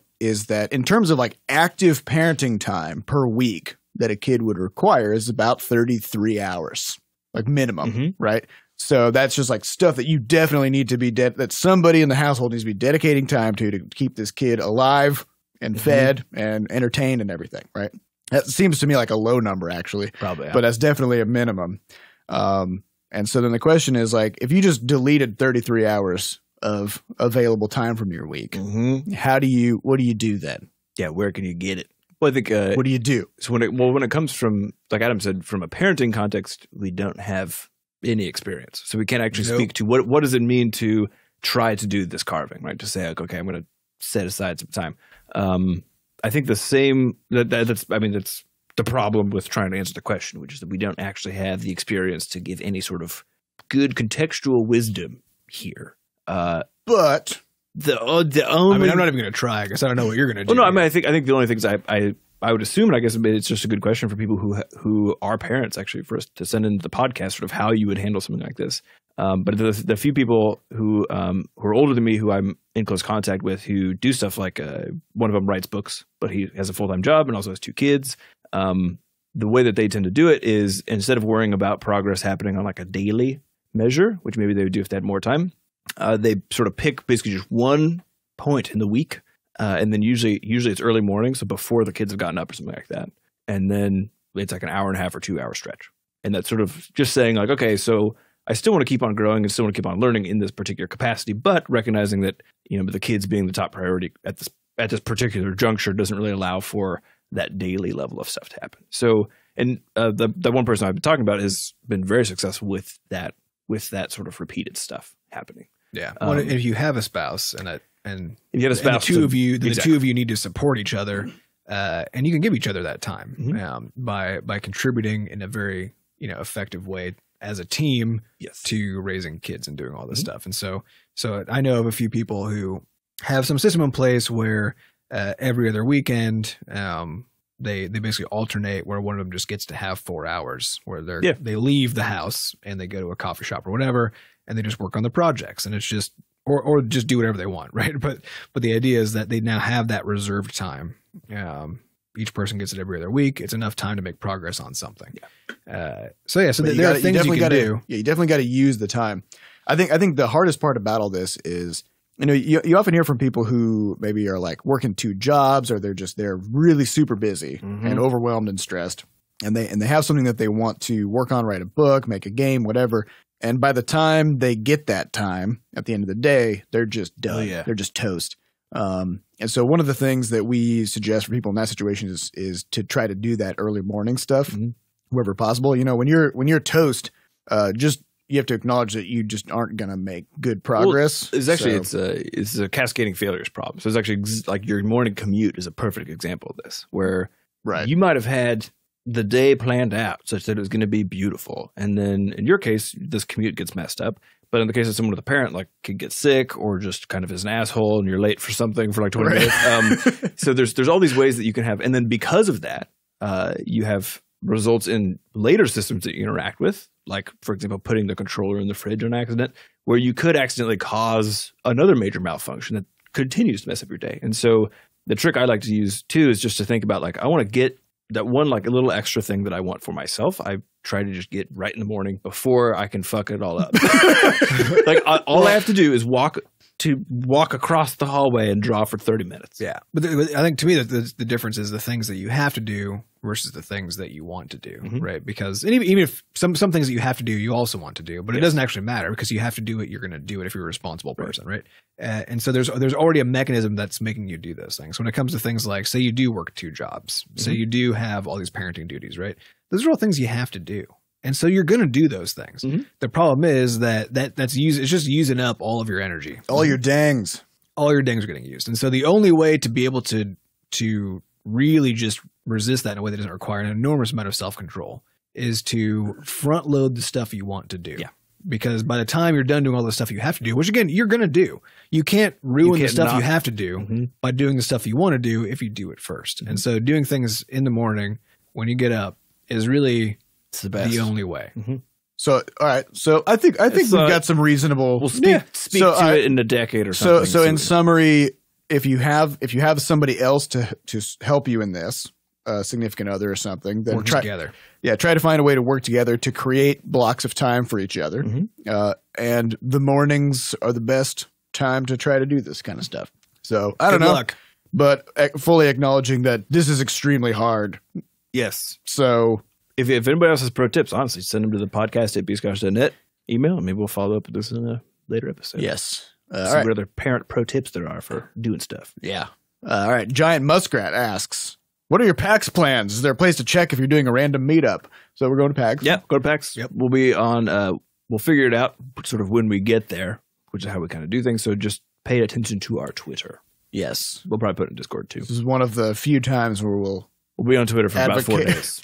in terms of like active parenting time per week that a kid would require is about 33 hours, like minimum, right? So that's just like stuff that you definitely need to be that somebody in the household needs to be dedicating time to keep this kid alive and fed and entertained and everything, right? That seems to me like a low number actually, Probably, yeah. but that's definitely a minimum. And so then the question is like, if you just deleted 33 hours of available time from your week, what do you do then? Yeah, where can you get it? Well, I think What do you do? so when it comes from, like Adam said, from a parenting context, we don't have any experience, so we can't actually speak to what does it mean to try to do this carving, right? To say like, okay, I'm going to set aside some time. I think the same that's the problem with trying to answer the question, which is that we don't actually have the experience to give any sort of good contextual wisdom here. But the only, I mean, I'm not even going to try because I don't know what you're going to do. well, no, I mean, I think the only things I would assume, and I guess it's just a good question for people who are parents, actually, for us to send into the podcast, sort of how you would handle something like this. But the few people who are older than me, who I'm in close contact with, who do stuff like one of them writes books, but he has a full-time job and also has 2 kids. The way that they tend to do it is, instead of worrying about progress happening on like a daily measure, which maybe they would do if they had more time, they sort of pick basically just one point in the week. And then usually it's early morning, so before the kids have gotten up or something like that. And then it's like an hour and a half or 2 hour stretch. And that's sort of just saying like, okay, so I still want to keep on growing and still want to keep on learning in this particular capacity, but recognizing that, the kids being the top priority at this particular juncture doesn't really allow for that daily level of stuff to happen. So, and the one person I've been talking about has been very successful with that sort of repeated stuff happening. Yeah. If you have a spouse and if you have a spouse, the two of you need to support each other, and you can give each other that time by contributing in a very effective way as a team to raising kids and doing all this stuff. And so I know of a few people who have some system in place where every other weekend they basically alternate, where one of them just gets to have 4 hours where they leave the house and they go to a coffee shop or whatever, and they just work on the projects, and it's just or just do whatever they want, right? But the idea is that they now have that reserved time. Each person gets it every other week. It's enough time to make progress on something. So there are things you can do. Yeah, you definitely got to use the time. I think the hardest part about all this is, you often hear from people who maybe are like working 2 jobs, or they're really super busy and overwhelmed and stressed. and they have something that they want to work on, write a book, make a game, whatever. And by the time they get that time at the end of the day, they're just done. Oh, yeah. They're just toast. And so one of the things that we suggest for people in that situation is to try to do that early morning stuff, wherever possible. You know, when you're toast, you have to acknowledge that you just aren't going to make good progress. Well, it's a cascading failures problem. So it's actually like your morning commute is a perfect example of this, where you might have had the day planned out such that it was going to be beautiful. And then in your case, this commute gets messed up. But in the case of someone with a parent, like could get sick or just kind of is an asshole and you're late for something for like 20 minutes. So there's all these ways that you can have. And then because of that, you have results in later systems that you interact with. Like, for example, putting the controller in the fridge on accident, where you could accidentally cause another major malfunction that continues to mess up your day. And so the trick I like to use too is just to think about like, I want to get that one like a little extra thing that I want for myself. I try to just get right in the morning before I can fuck it all up. Like all I have to do is walk across the hallway and draw for 30 minutes. Yeah. But I think to me the difference is the things that you have to do versus the things that you want to do, right? Because even if some things that you have to do, you also want to do, but it doesn't actually matter because you have to do it. You're going to do it if you're a responsible person, right? And so there's already a mechanism that's making you do those things. When it comes to things like, say you do work 2 jobs, say you do have all these parenting duties, right? Those are all things you have to do. And so you're going to do those things. The problem is it's just using up all of your energy. All your dangs. All your dangs are getting used. And so the only way to be able to really just resist that in a way that doesn't require an enormous amount of self-control is to front load the stuff you want to do. Yeah. Because by the time you're done doing all the stuff you have to do, which again, you're going to do, you can't ruin the stuff you have to do by doing the stuff you want to do if you do it first. And so doing things in the morning when you get up is really the only way. So, all right. So I think we've got some reasonable. We'll speak to it in a decade or something. So in summary, if you have somebody else to help you in this, a significant other or something, then work together. Yeah, try to find a way to work together to create blocks of time for each other. And the mornings are the best time to try to do this kind of stuff. So I don't know, but fully acknowledging that this is extremely hard. Yes. So if anybody else has pro tips, honestly, send them to the podcast at bscotch.net. Email, and maybe we'll follow up with this in a later episode. Yes. See what other parent pro tips there are for doing stuff. Yeah. All right. Giant Muskrat asks, what are your PAX plans? Is there a place to check if you're doing a random meetup? So we're going to PAX. Yeah, go to PAX. Yep. We'll be on, we'll figure it out sort of when we get there, which is how we kind of do things. So just pay attention to our Twitter. Yes. We'll probably put it in Discord too. This is one of the few times where we'll be on Twitter for about 4 days.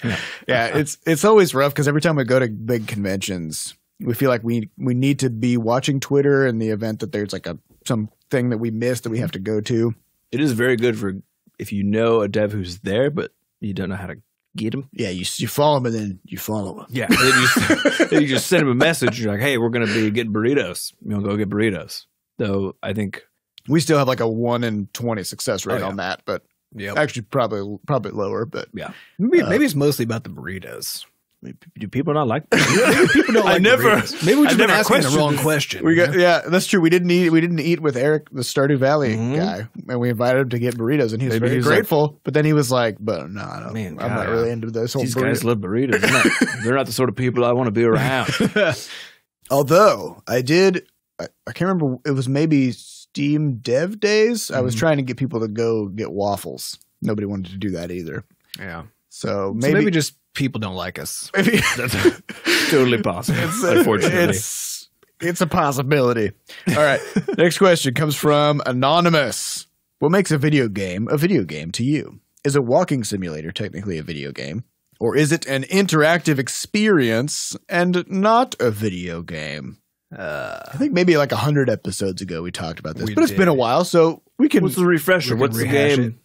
Yeah, it's always rough because every time we go to big conventions, we feel like we need to be watching Twitter in the event that there's like something that we missed that we have to go to. It is very good for if you know a dev who's there, but you don't know how to get him. Yeah, you follow him and then you follow him. Yeah, then you just send him a message. You're like, hey, we're going to be getting burritos. You want to go get burritos? So I think we still have like a 1 in 20 success rate on that, but actually probably lower. But maybe it's mostly about the burritos. Do people not like? Maybe people don't like burritos. Maybe we've been asking the wrong question. That's true. We didn't eat with Eric, the Stardew Valley guy, and we invited him to get burritos, and he was very grateful. Like, but then he was like, "But no, I'm not really into this whole." These guys love burritos. They're not the sort of people I want to be around. Although I can't remember. It was maybe Steam Dev Days. I was trying to get people to go get waffles. Nobody wanted to do that either. Yeah. So maybe just people don't like us. Maybe that's totally possible. Unfortunately, it's a possibility. All right. Next question comes from Anonymous. What makes a video game to you? Is a walking simulator technically a video game? Or is it an interactive experience and not a video game? I think maybe like 100 episodes ago we talked about this, but it's been a while, so we can. What's the refresher? What's the game?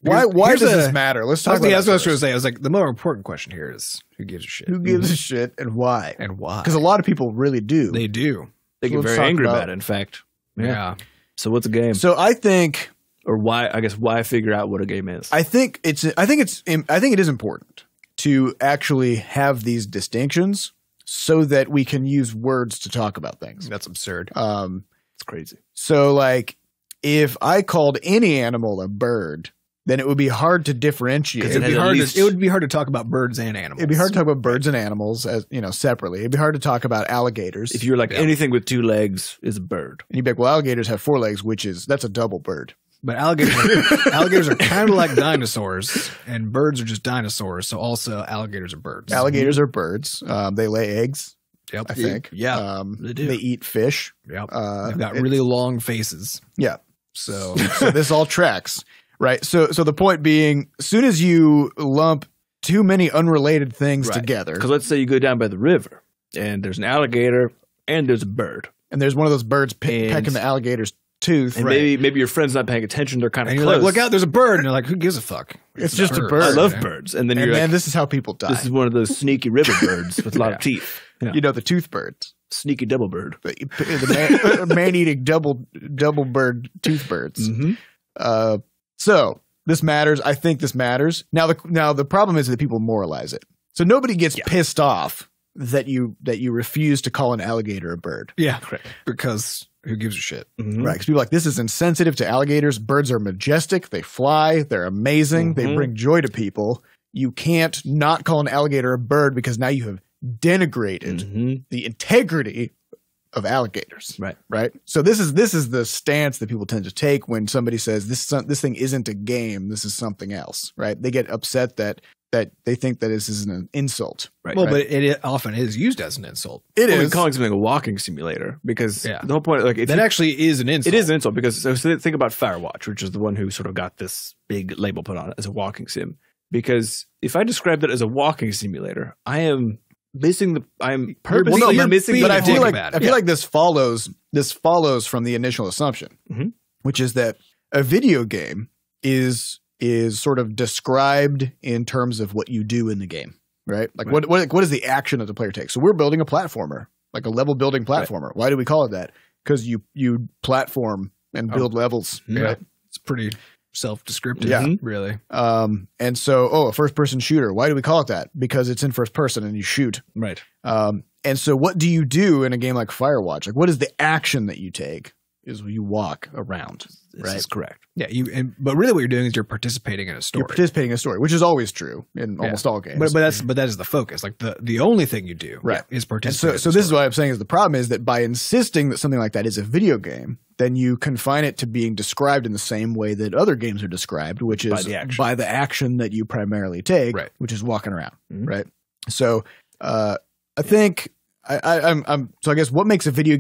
Why does this matter? Let's talk about that. That's what I was going to say. I was like, the more important question here is who gives a shit? Who gives a shit and why? And why? Because a lot of people really do. They do. They get very angry about it, in fact. Yeah. So what's a game? So I think, or why? I guess why figure out what a game is? I think it is important to actually have these distinctions so that we can use words to talk about things. That's absurd. It's crazy. So like, if I called any animal a bird, then it would be hard to differentiate. It would be hard to talk about birds and animals. It'd be hard to talk about birds and animals as separately. It'd be hard to talk about alligators. If you're like anything with 2 legs is a bird. And you'd be like, well, alligators have 4 legs, that's a double bird. But alligators are kind of like dinosaurs, and birds are just dinosaurs. So also alligators are birds. Alligators are birds. They lay eggs. Yep. I think. Yeah. They do. They eat fish. Yep. They've got really long faces. Yeah. So this all tracks. Right. So the point being, as soon as you lump too many unrelated things together. Because let's say you go down by the river and there's an alligator and there's a bird. And there's one of those birds pecking the alligator's tooth. And maybe your friend's not paying attention. They're kind of close. You're like, look out, there's a bird. And you're like, who gives a fuck? It's just a bird. I love birds. And then you're like, this is how people die. This is one of those sneaky river birds with a lot of teeth. Yeah. The tooth birds. Sneaky double bird. The man-eating double bird tooth birds. Mm-hmm. So this matters. I think this matters. Now the problem is that people moralize it. So nobody gets pissed off that you refuse to call an alligator a bird. Yeah, correct. Because who gives a shit? Mm-hmm. Right. Because people are like, this is insensitive to alligators. Birds are majestic. They fly. They're amazing. Mm-hmm. They bring joy to people. You can't not call an alligator a bird because now you have denigrated the integrity of alligators. Right. So this is the stance that people tend to take when somebody says this thing isn't a game. This is something else. Right. They get upset that they think that this is an insult. Right. Well, but it often is used as an insult. It is calling something a walking simulator because the whole point, like, that actually is an insult. It is an insult because so think about Firewatch, which is the one who sort of got this big label put on it as a walking sim. Because if I describe that as a walking simulator, I am missing the. I'm purposely missing. But I feel like this follows from the initial assumption, which is that a video game is sort of described in terms of what you do in the game, right? Like what is the action that the player takes? So we're building a platformer, like a level building platformer. Right. Why do we call it that? Because you platform and build levels. Yeah, right? It's pretty self-descriptive, really. And so, a first-person shooter. Why do we call it that? Because it's in first person and you shoot. Right. And so what do you do in a game like Firewatch? Like, what is the action that you take? Is you walk around. This is correct. Yeah, but really what you're doing is you're participating in a story. You're participating in a story, which is always true in almost all games. But that is the focus. Like the only thing you do is participate. So this is what I'm saying is the problem is that by insisting that something like that is a video game, then you confine it to being described in the same way that other games are described, which is by the action that you primarily take, which is walking around, right? So I think so I guess what makes a video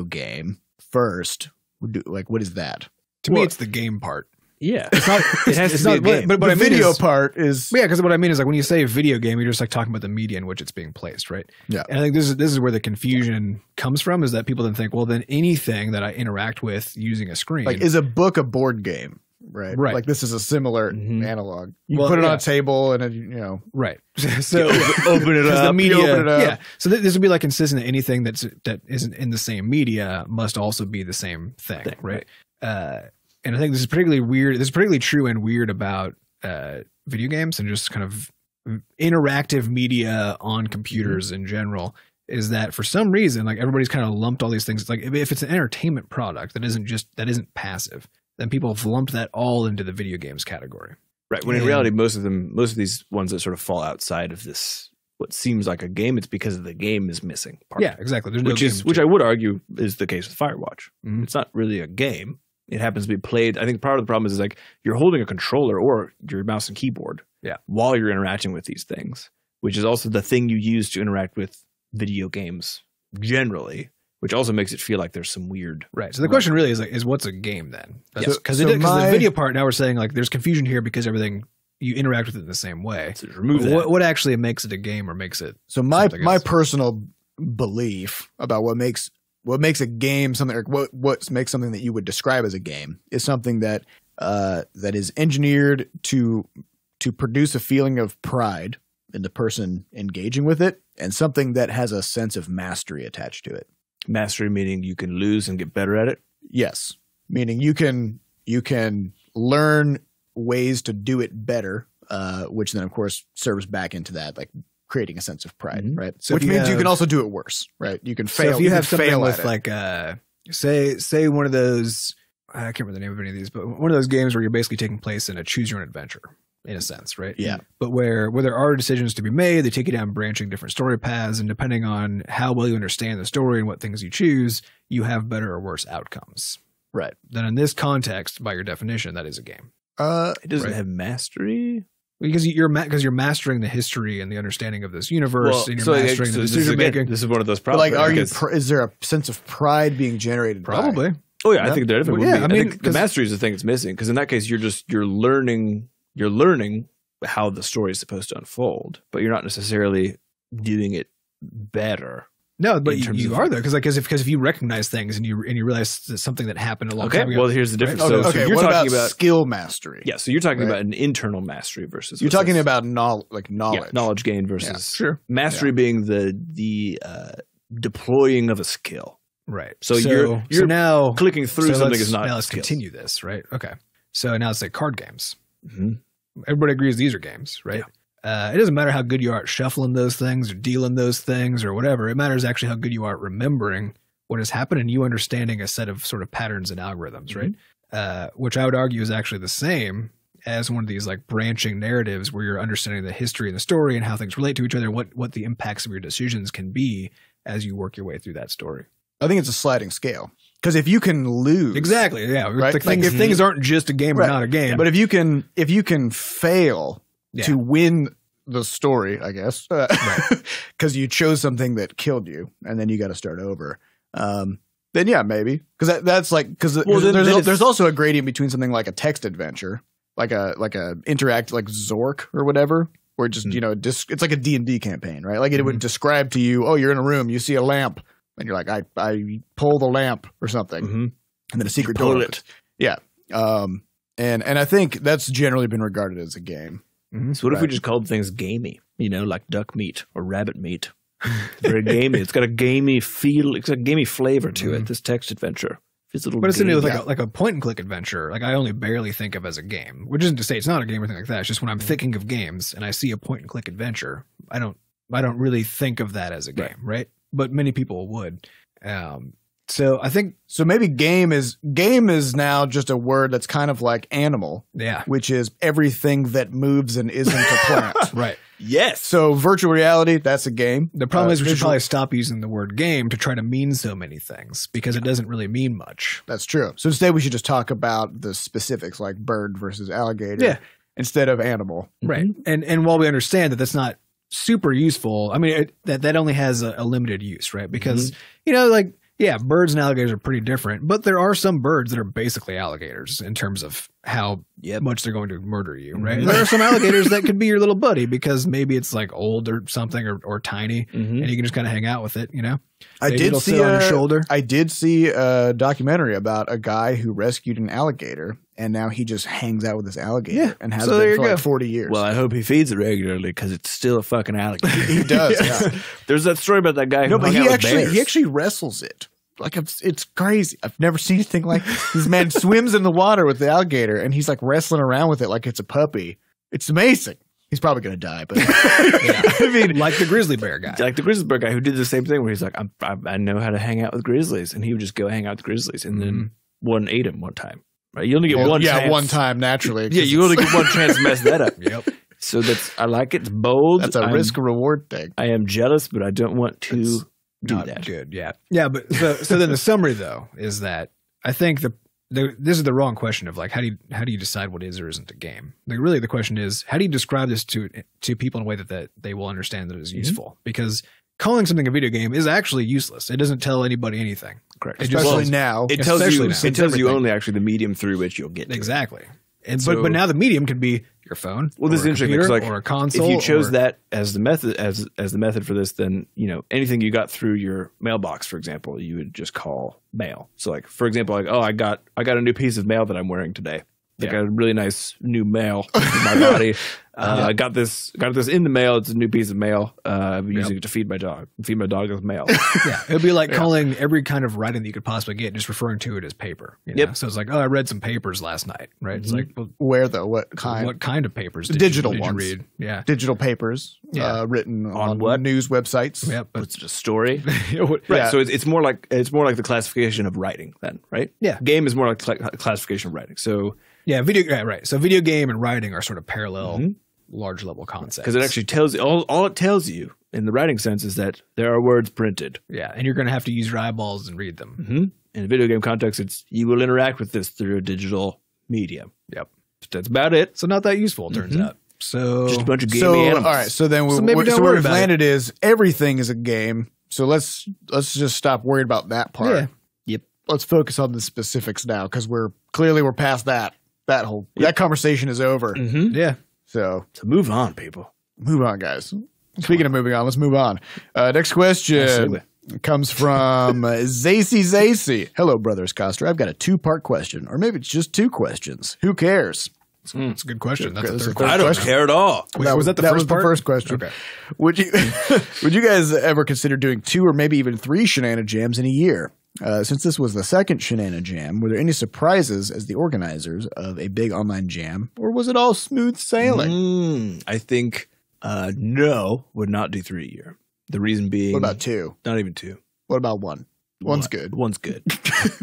game first? What is that? To me, it's the game part. Yeah, it's not. It has to be a game. But the video part is because what I mean is like when you say a video game, you're just like talking about the media in which it's being placed, right? Yeah. And I think this is where the confusion comes from is that people then think, well, then anything that I interact with using a screen, like, is a book a board game? Right. Like this is a similar analog. You put it on a table and right. So open it up. The media, open it up. Yeah. So this would be like insisting that anything that isn't in the same media must also be the same thing, right? And I think this is particularly weird. This is particularly true and weird about video games and just kind of interactive media on computers in general. Is that for some reason, like everybody's kind of lumped all these things. It's like if it's an entertainment product that isn't passive, then people have lumped that all into the video games category. Right. When in reality, most of these ones that sort of fall outside of this, what seems like a game, it's because the game is missing part. Yeah, exactly. There's which I would argue is the case with Firewatch. It's not really a game. It happens to be played. I think part of the problem is like you're holding a controller or your mouse and keyboard while you're interacting with these things, which is also the thing you use to interact with video games generally, which also makes it feel like there's some weird. Right. So the question really is what's a game then? Because the video part, now we're saying like there's confusion here because everything you interact with it in the same way. So remove that. What actually makes it a game or makes it? So my personal belief about what makes a game something, or what makes something that you would describe as a game is something that is engineered to produce a feeling of pride in the person engaging with it, and something that has a sense of mastery attached to it. Mastery meaning you can lose and get better at it? Yes. Meaning you can learn ways to do it better, which then of course serves back into that, like creating a sense of pride, right? So which means you can also do it worse, right? You can fail. So if you have something with like say one of those I can't remember the name of any of these, but one of those games where you're basically taking place in a choose your own adventure, in a sense, right? Yeah. But where there are decisions to be made, they take you down branching different story paths, and depending on how well you understand the story and what things you choose, you have better or worse outcomes. Right. Then in this context, by your definition, that is a game. It doesn't Right. have mastery. Because you're mastering the history and the understanding of this universe, Well, and you're so, mastering the decision making. This is one of those But problems. like, right? is there a sense of pride being generated? Probably. Oh yeah, I think there definitely Well, would yeah, be. I I mean, think the mastery is the thing that's missing, because in that case you're learning how the story is supposed to unfold, but you're not necessarily doing it better. No, but in terms you of- are though, because if you recognize things and you realize that something that happened a long time ago. Well, here's the difference. Right? So, Okay, so you're what talking about about skill mastery? yeah. So you're talking Right. about an internal mastery versus You're talking about knowledge. yeah, knowledge gain versus Yeah, sure. mastery being the deploying of a skill. Right. So you're now clicking through something let's- is not. Now let's skills. continue this, right? Okay. So now let's say card games. Mhm. Everybody agrees these are games, right? It doesn't matter how good you are at shuffling those things or dealing those things or whatever. It matters actually how good you are at remembering what has happened and you understanding a set of sort of patterns and algorithms, right? Which I would argue is actually the same as one of these like branching narratives where you're understanding the history and the story and how things relate to each other, what the impacts of your decisions can be as you work your way through that story. I think it's a sliding scale, because if you can lose, Exactly. Yeah. Right? Like Like, things aren't just a game or Right. not a game. But if you can fail Yeah. to win the story, I guess, because you chose something that killed you, and then you got to start over. Then yeah, maybe, because that's like there's also a gradient between something like a text adventure, like a interact like Zork or whatever, where it just it's like a D&D campaign, right? Like it would describe to you, oh, you're in a room, you see a lamp, and you're like, I pull the lamp or something, and then a secret door. Pull it. Yeah. And I think that's generally been regarded as a game. So what if we just called things gamey? Like duck meat or rabbit meat. It's very gamey. It's got a gamey feel. It's got a gamey flavor to it. This text adventure. It's a little. But it's gamey. like a point and click adventure. Like I only barely think of as a game, which isn't to say it's not a game or anything like that. It's just when I'm thinking of games and I see a point and click adventure, I don't really think of that as a game, right? But many people would. So I think maybe game is now just a word that's kind of like animal, which is everything that moves and isn't a plant. Right. Yes. So virtual reality, that's a game. The problem is we should probably stop using the word game to try to mean so many things because it doesn't really mean much. That's true. So instead we should just talk about the specifics like bird versus alligator instead of animal. Right. And while we understand that that's not super useful, I mean, that only has a limited use, right? Because, birds and alligators are pretty different, but there are some birds that are basically alligators in terms of how much they're going to murder you, right? And there are some alligators that could be your little buddy because maybe it's like old or something or tiny and you can just kind of hang out with it, I Maybe did it'll see sit on your shoulder. I did see a documentary about a guy who rescued an alligator, and now he just hangs out with this alligator and has been for like 40 years. Well, I hope he feeds it regularly because it's still a fucking alligator. He does. Yeah. There's that story about that guy. No, who but hung out with he bears. actually wrestles it. Like it's crazy. I've never seen anything like this. Man swims in the water with the alligator, and he's like wrestling around with it like it's a puppy. It's amazing. He's probably going to die, but I mean, like the grizzly bear guy. Like the grizzly bear guy who did the same thing where he's like, I know how to hang out with grizzlies. And he would just go hang out with grizzlies. And then one ate him one time. Right? You only get one chance. Yeah, one time naturally. Yeah, you only get one chance to mess that up. Yep. So I like it. It's bold. That's a risk reward thing. I am jealous, but I don't want to do Not that. good. Yeah. Yeah. But so then the summary though is that I think this is the wrong question of like how do you decide what is or isn't a game? Like really the question is how do you describe this to people in a way that they will understand that it is useful? Because calling something a video game is actually useless. It doesn't tell anybody anything. Correct. Especially now. It tells Especially you. now. It tells you only actually the medium through which you'll get to. Exactly. And So- but now the medium can be your phone. Well, this is or a interesting computer, because, like, or a console. If you chose or- that as the method as the method for this, then anything you got through your mailbox, for example, you would just call mail. So, like for example, like I got a new piece of mail that I'm wearing today. Like a really nice new mail in my body. I got this in the mail. It's a new piece of mail. I've been using it to feed my dog. Feed my dog with mail. Yeah, it would be like calling every kind of writing that you could possibly get, just referring to it as paper. You know? Yep. So it's like, oh, I read some papers last night, right? It's like, well, Where though? What kind? what kind of papers? Digital did you ones. read? Yeah. Digital papers Yeah. written On what? news websites. Yep. But It's just a story. right. Right. So it's more like the classification of writing then, right? Yeah. Game is more like classification of writing. So Yeah, right. So video game and writing are sort of parallel large level concepts. because it actually tells you all it tells you in the writing sense is that there are words printed. Yeah, and you're going to have to use your eyeballs and read them. Mm-hmm. In a video game context, it's you will interact with this through a digital medium. Yep. That's about it. So not that useful, it turns out. So Just a bunch of gamey So animals. all right. So then So maybe don't so worry where we've about it. landed is everything is a game. So let's just stop worrying about that part. Yeah. Yep. Let's focus on the specifics now because we're past that whole that conversation is over. Mm-hmm. yeah. So So move on, people. move on, guys. Speaking of moving on, let's move on. Next question segue. comes from zacyzacy. Hello, Brothers Coster. I've got a 2-part question, or maybe it's just 2 questions. Who cares? That's a good question. That's That's the a third good I question. don't care at all. Wait, was that the first part? the first question. Okay. Would you guys ever consider doing 2 or maybe even 3 Shenanijams in a year? Since this was the second Shenanijam, were there any surprises as the organizers of a big online jam, or was it all smooth sailing? I think no, would not do 3 a year. The reason being, What about 2? not even 2. What about 1? One's good. One's good.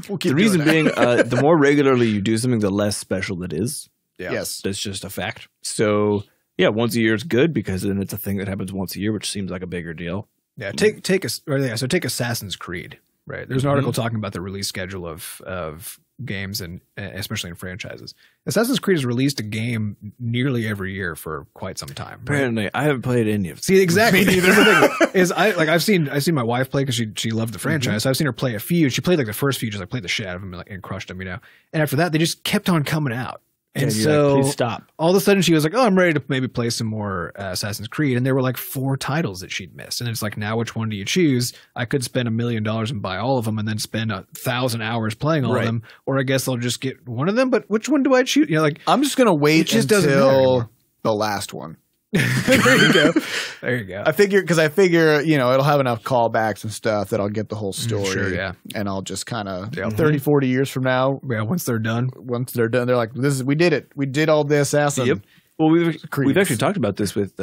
We'll keep The doing reason that. being, the more regularly you do something, the less special it is. Yeah. Yes. That's just a fact. So yeah, once a year is good because then it's a thing that happens once a year, which seems like a bigger deal. Yeah. Take SAS Ins Creed. Right. There's an article talking about the release schedule of games and especially in franchises. Assassin's Creed has released a game nearly every year for quite some time. Right? Apparently, I haven't played any of them. See, exactly. The thing is, I've seen my wife play because she loved the franchise. So I've seen her play a few. She played like the first few, just like played the shit out of them and crushed them, you know. And after that, they just kept on coming out. And you're so like, please stop. all of a sudden she was like, oh, I'm ready to maybe play some more Assassin's Creed. And there were like 4 titles that she'd missed. And it's like, now which one do you choose? I could spend $1 million and buy all of them and then spend 1,000 hours playing all of them. Or I guess I'll just get one of them. But which one do I choose? You know, like, I'm just gonna wait just doesn't matter until anymore. the last one. there you go. There you go. I figure, you know, it'll have enough callbacks and stuff that I'll get the whole story. Sure, yeah. And I'll just kind of, Yeah. 30, 40 years from now, Yeah, once they're done. once they're done, they're like, we did it. We did all this assassin. Yep. Well, we've Creeds. actually talked about this with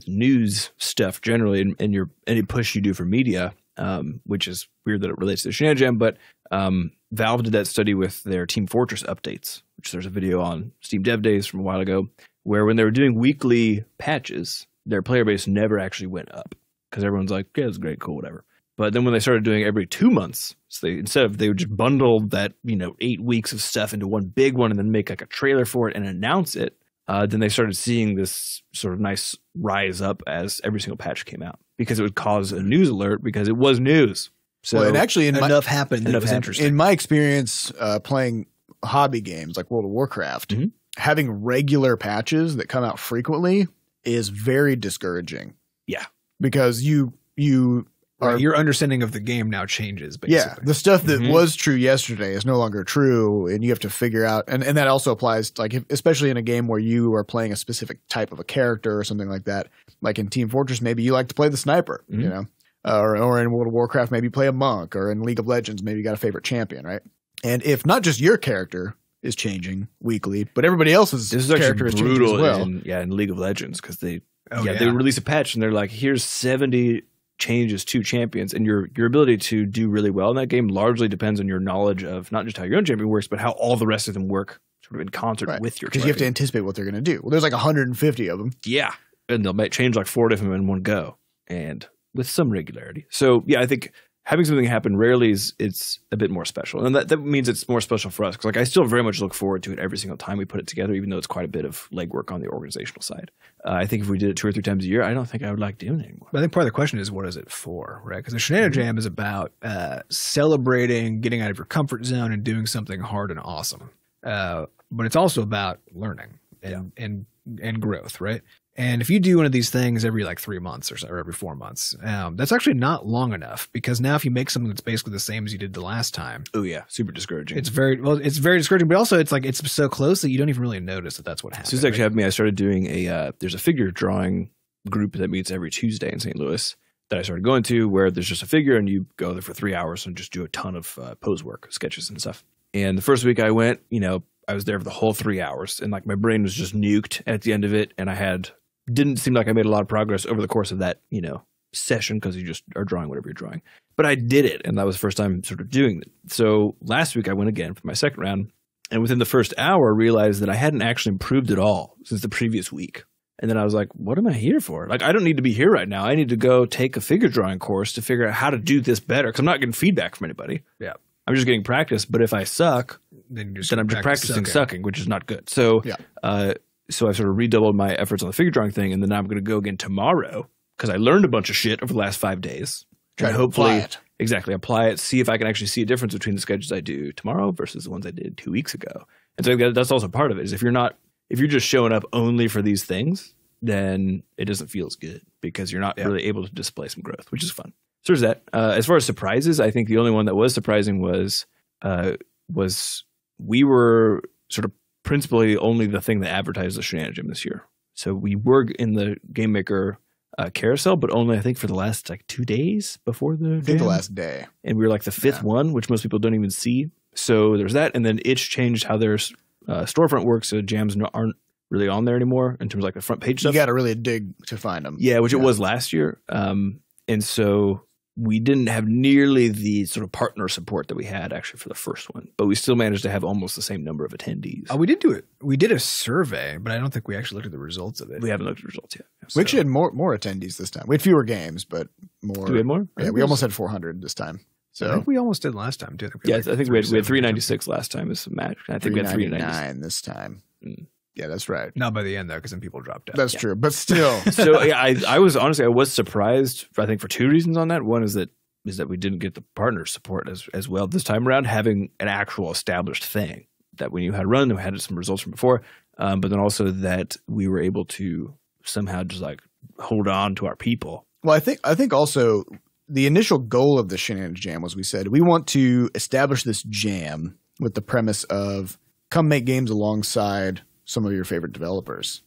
news stuff generally, and any push you do for media, which is weird that it relates to the Shenanijam, but Valve did that study with their Team Fortress updates, which there's a video on Steam Dev Days from a while ago, where when they were doing weekly patches, their player base never actually went up because everyone's like, yeah, it's great, cool, whatever. But then when they started doing every 2 months, so they would just bundle that 8 weeks of stuff into one big one and then make like a trailer for it and announce it. Then they started seeing this sort of nice rise up as every single patch came out because it would cause a news alert because it was news. So Well, and actually, Enough happened that it was interesting. in my experience playing hobby games like World of Warcraft, having regular patches that come out frequently is very discouraging. Yeah. Because you Right, your understanding of the game now changes, basically. yeah, the stuff that was true yesterday is no longer true, and you have to figure out, and that also applies, like especially in a game where you are playing a specific type of a character or something like that. Like in Team Fortress, maybe you like to play the sniper, you know, or in World of Warcraft, maybe you play a monk, or in League of Legends, maybe you got a favorite champion, right? And if not just your character is changing weekly, but everybody else's this is character actually is changing as brutal well. in League of Legends because they yeah. they release a patch and they're like, here's 70 changes to champions, and your ability to do really well in that game largely depends on your knowledge of not just how your own champion works, but how all the rest of them work sort of in concert with your because you have to champion. anticipate what they're going to do. Well, there's like 150 of them. Yeah, and they'll change like 4 different in one go, and with some regularity. So yeah, I think having something happen rarely it's a bit more special, and that means it's more special for us because like I still very much look forward to it every single time we put it together, even though it's quite a bit of legwork on the organizational side. I think if we did it 2 or 3 times a year, I don't think I would like doing it anymore. But I think part of the question is, what is it for, right? Because the Shenanijam is about celebrating, getting out of your comfort zone, and doing something hard and awesome. But it's also about learning and growth, right? And if you do one of these things every like 3 months or so, or every 4 months, that's actually not long enough, because now if you make something that's basically the same as you did the last time, Oh yeah, super discouraging. it's very discouraging. But also, it's like it's so close that you don't even really notice that that's what happened. So this actually happened to me. I started doing there's a figure drawing group that meets every Tuesday in St. Louis that I started going to, where there's just a figure and you go there for 3 hours and just do a ton of pose work, sketches and stuff. And the first week I went, I was there for the whole 3 hours, and like my brain was just nuked at the end of it, and didn't seem like I made a lot of progress over the course of that, session, because you just are drawing whatever you're drawing. But I did it, and that was the first time sort of doing it. So last week I went again for my second round, and within the first hour realized that I hadn't actually improved at all since the previous week. And then I was like, what am I here for? Like, I don't need to be here right now. I need to go take a figure drawing course to figure out how to do this better, because I'm not getting feedback from anybody. Yeah. I'm just getting practice. But if I suck, then I'm just practicing sucking, which is not good. So, so I sort of redoubled my efforts on the figure drawing thing, and then I'm going to go again tomorrow, because I learned a bunch of shit over the last 5 days. Try to apply it. Exactly. Apply it. See if I can actually see a difference between the sketches I do tomorrow versus the ones I did 2 weeks ago. And so that's also part of it, is if you're just showing up only for these things, then it doesn't feel as good, because you're not really able to display some growth, which is fun. So there's that. As far as surprises, I think the only one that was surprising was we were sort of principally only the thing that advertised the Shenanijam this year. So we were in the Game Maker carousel, but only I think for the last like 2 days before the the last day. And we were like the fifth one, which most people don't even see. So there's that. And then Itch changed how their storefront works, so jams aren't really on there anymore in terms of like the front page stuff. You got to really dig to find them. Yeah, which it was last year. And so we didn't have nearly the sort of partner support that we had actually for the first one, but we still managed to have almost the same number of attendees. Oh, we did do it. We did a survey, but I don't think we actually looked at the results of it. We haven't looked at the results yet. We actually had more attendees this time. We had fewer games, but more. Do we have more? Yeah, we almost had 400 this time. So I think we almost did last time too. I think we had 396 last time as a match. I think we had 399 this time. Yeah, that's right. Not by the end though, because then people dropped out. That's true, but still. So yeah, I was surprised. I think for two reasons on that. One is that we didn't get the partner support as well this time around, having an actual established thing that we knew how to run, we had some results from before, but then also that we were able to somehow just like hold on to our people. Well, I think also the initial goal of the Shenanijam was, we said, we want to establish this jam with the premise of come make games alongside some of your favorite developers,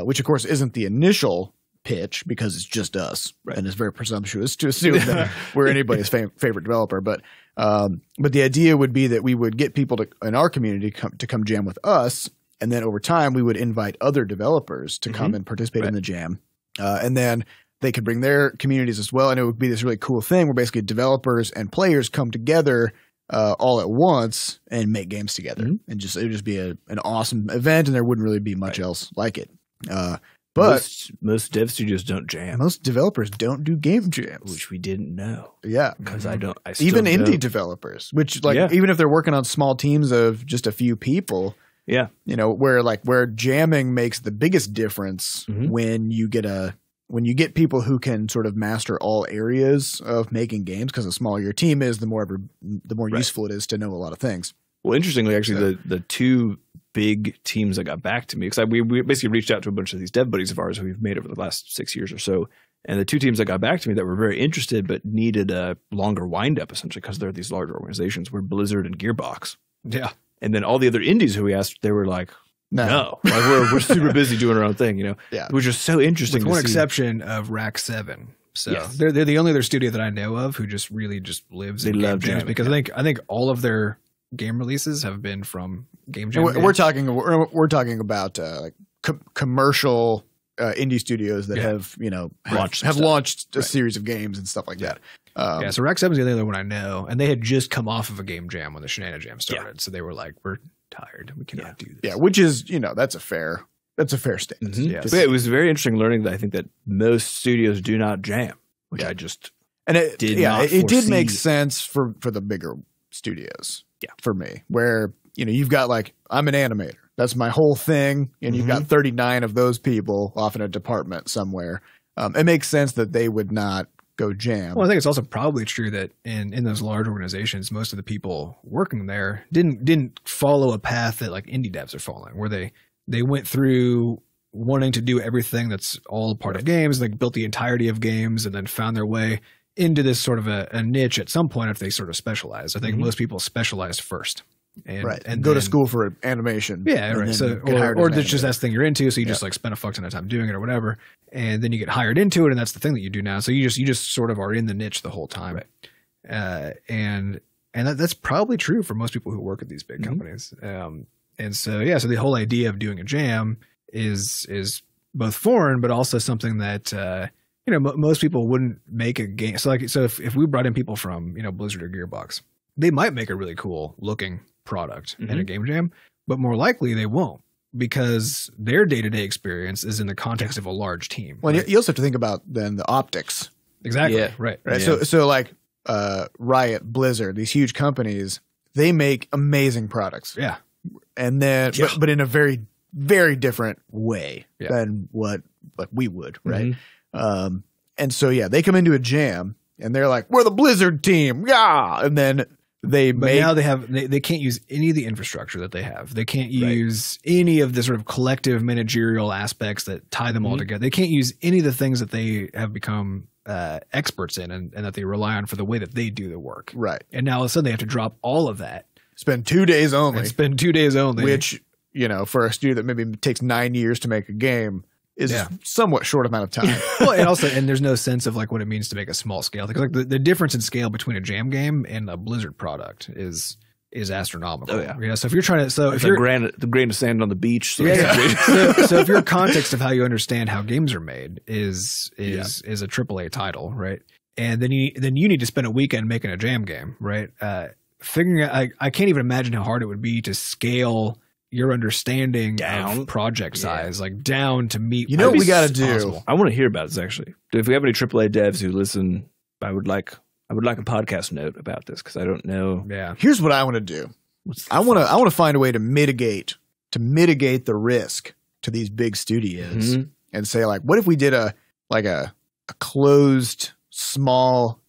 which of course isn't the initial pitch because it's just us, right? And it's very presumptuous to assume that we're anybody's favorite developer. But the idea would be that we would get people in our community to come jam with us, and then over time we would invite other developers to come and participate in the jam, and then they could bring their communities as well, and it would be this really cool thing where basically developers and players come together all at once and make games together, and it would just be an awesome event, and there wouldn't really be much else like it. But most dev studios don't jam. Most developers don't do game jams, which we didn't know. Yeah, because even indie developers, which even if they're working on small teams of just a few people, where jamming makes the biggest difference when you get people who can sort of master all areas of making games, because the smaller your team is, the more useful it is to know a lot of things. Well, interestingly, actually, the two big teams that got back to me, because we basically reached out to a bunch of these dev buddies of ours who we've made over the last 6 years or so, and the two teams that got back to me that were very interested but needed a longer wind-up, essentially, because they're these larger organizations, were Blizzard and Gearbox. Yeah. And then all the other indies who we asked, they were like, no. Like, we're super busy doing our own thing, Yeah. Which is so interesting. With one exception of Rack 7. So they're the only other studio that I know of who just really just lives in game jams, because I think all of their game releases have been from game jam. We're talking about like commercial indie studios that have launched a series of games and stuff like that. So Rack 7 is the only other one I know, and they had just come off of a game jam when the Shenanijam started, so they were like, "We're tired, we cannot do this." Yeah, which is that's a fair statement. Yes. It was very interesting learning that I think that most studios do not jam, which I just it did make sense for the bigger studios. Yeah, for me, where you've got I'm an animator, that's my whole thing, and you've got 39 of those people off in a department somewhere. It makes sense that they would not go jam. Well, I think it's also probably true that in those large organizations, most of the people working there didn't follow a path that like indie devs are following, where they went through wanting to do everything that's all part of games, like built the entirety of games and then found their way into this sort of a niche at some point if they sort of specialize. I think most people specialize first. And go to school for animation. Yeah, right. So, or that's just that thing you're into. So you just like spend a fuck ton of time doing it or whatever. And then you get hired into it. And that's the thing that you do now. So you just sort of are in the niche the whole time. Right. And that's probably true for most people who work at these big companies. And so the whole idea of doing a jam is both foreign, but also something that, most people wouldn't make a game. So if we brought in people from, Blizzard or Gearbox, they might make a really cool looking product in a game jam, but more likely they won't, because their day-to-day experience is in the context of a large team. Well, right? You also have to think about then the optics. Exactly. Yeah. Right. Yeah. So like Riot, Blizzard, these huge companies, they make amazing products. Yeah. And then, but in a very, very different way than what we would, right? And so, they come into a jam and they're like, we're the Blizzard team. Yeah. And then now they can't use any of the infrastructure that they have. They can't use any of the sort of collective managerial aspects that tie them all together. They can't use any of the things that they have become experts in and that they rely on for the way that they do the work. Right. And now all of a sudden they have to drop all of that. Spend 2 days only. Which, for a studio that maybe takes 9 years to make a game is a somewhat short amount of time. Well, and there's no sense of like what it means to make a small scale. Because like the difference in scale between a jam game and a Blizzard product is astronomical. Oh, yeah. So if you're trying to, the grain of sand on the beach. So, so if your context of how you understand how games are made is a AAA title, right? And then you need to spend a weekend making a jam game, right? Figuring out, I can't even imagine how hard it would be to scale your understanding of project size, like down to meet. You know what we got to do? Possible. I want to hear about this actually. If we have any AAA devs who listen, I would like a podcast note about this because I don't know. Yeah. Here's what I want to do. I want to find a way to mitigate the risk to these big studios and say like, what if we did a closed small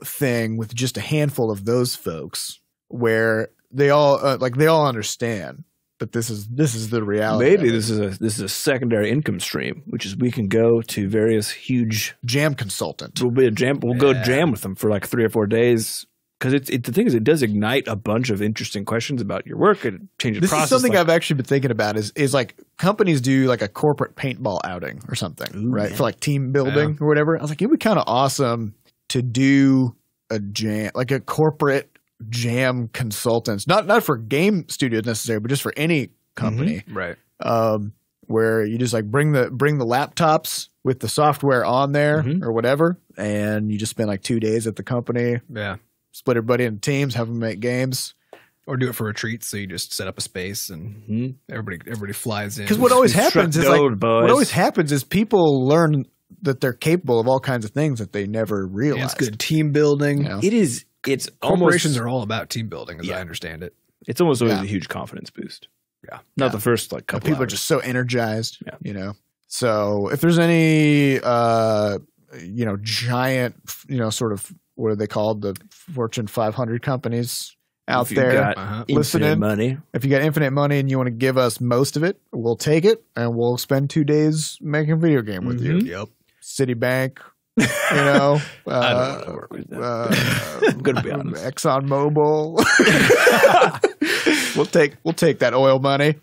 thing with just a handful of those folks where they all understand that this is the reality. Maybe this is a secondary income stream, which is we can go to various huge jam consultant. We'll go jam with them for like 3 or 4 days. Because the thing is, it does ignite a bunch of interesting questions about your work. It changes the process. This is something I've actually been thinking about is like companies do like a corporate paintball outing or something, right? For like team building or whatever. I was like, it'd be kind of awesome to do a jam, like a corporate jam consultants, not for game studios necessarily, but just for any company, right? Where you just like bring the laptops with the software on there or whatever, and you just spend like 2 days at the company. Yeah. Split everybody into teams, have them make games. Or do it for retreats, so you just set up a space and everybody flies in. Because what always happens is people learn that they're capable of all kinds of things that they never realized. Yeah, it's good team building. It is. It's corporations are all about team building, as I understand it. It's almost always a huge confidence boost. Yeah, not the first like couple. People hours. are just so energized. Yeah. So if there's any giant sort of, what are they called, the Fortune 500 companies out there listening, money. If you got infinite money and you want to give us most of it, we'll take it and we'll spend 2 days making a video game with you. Yep. Citibank, I don't want to work with them. I'm gonna be honest. ExxonMobil. We'll take that oil money.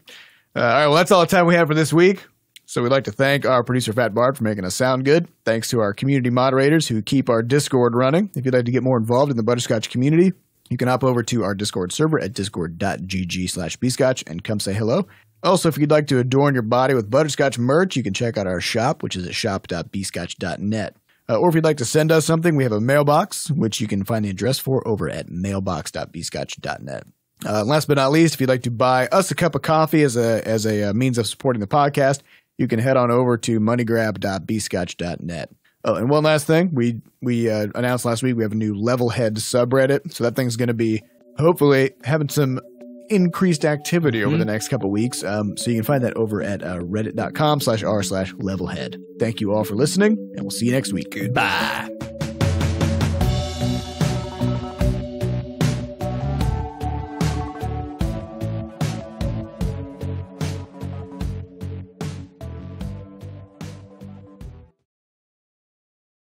All right, well, that's all the time we have for this week. So we'd like to thank our producer, Fat Bart, for making us sound good. Thanks to our community moderators who keep our Discord running. If you'd like to get more involved in the Butterscotch community, you can hop over to our Discord server at discord.gg/bscotch and come say hello. Also, if you'd like to adorn your body with Butterscotch merch, you can check out our shop, which is at shop.bscotch.net. Or if you'd like to send us something, we have a mailbox, which you can find the address for over at mailbox.bscotch.net. Last but not least, if you'd like to buy us a cup of coffee as a means of supporting the podcast, you can head on over to moneygrab.bscotch.net. Oh, and one last thing. We announced last week we have a new Levelhead subreddit. So that thing's going to be hopefully having some increased activity over the next couple of weeks. So you can find that over at reddit.com/r/levelhead. Thank you all for listening, and we'll see you next week. Goodbye.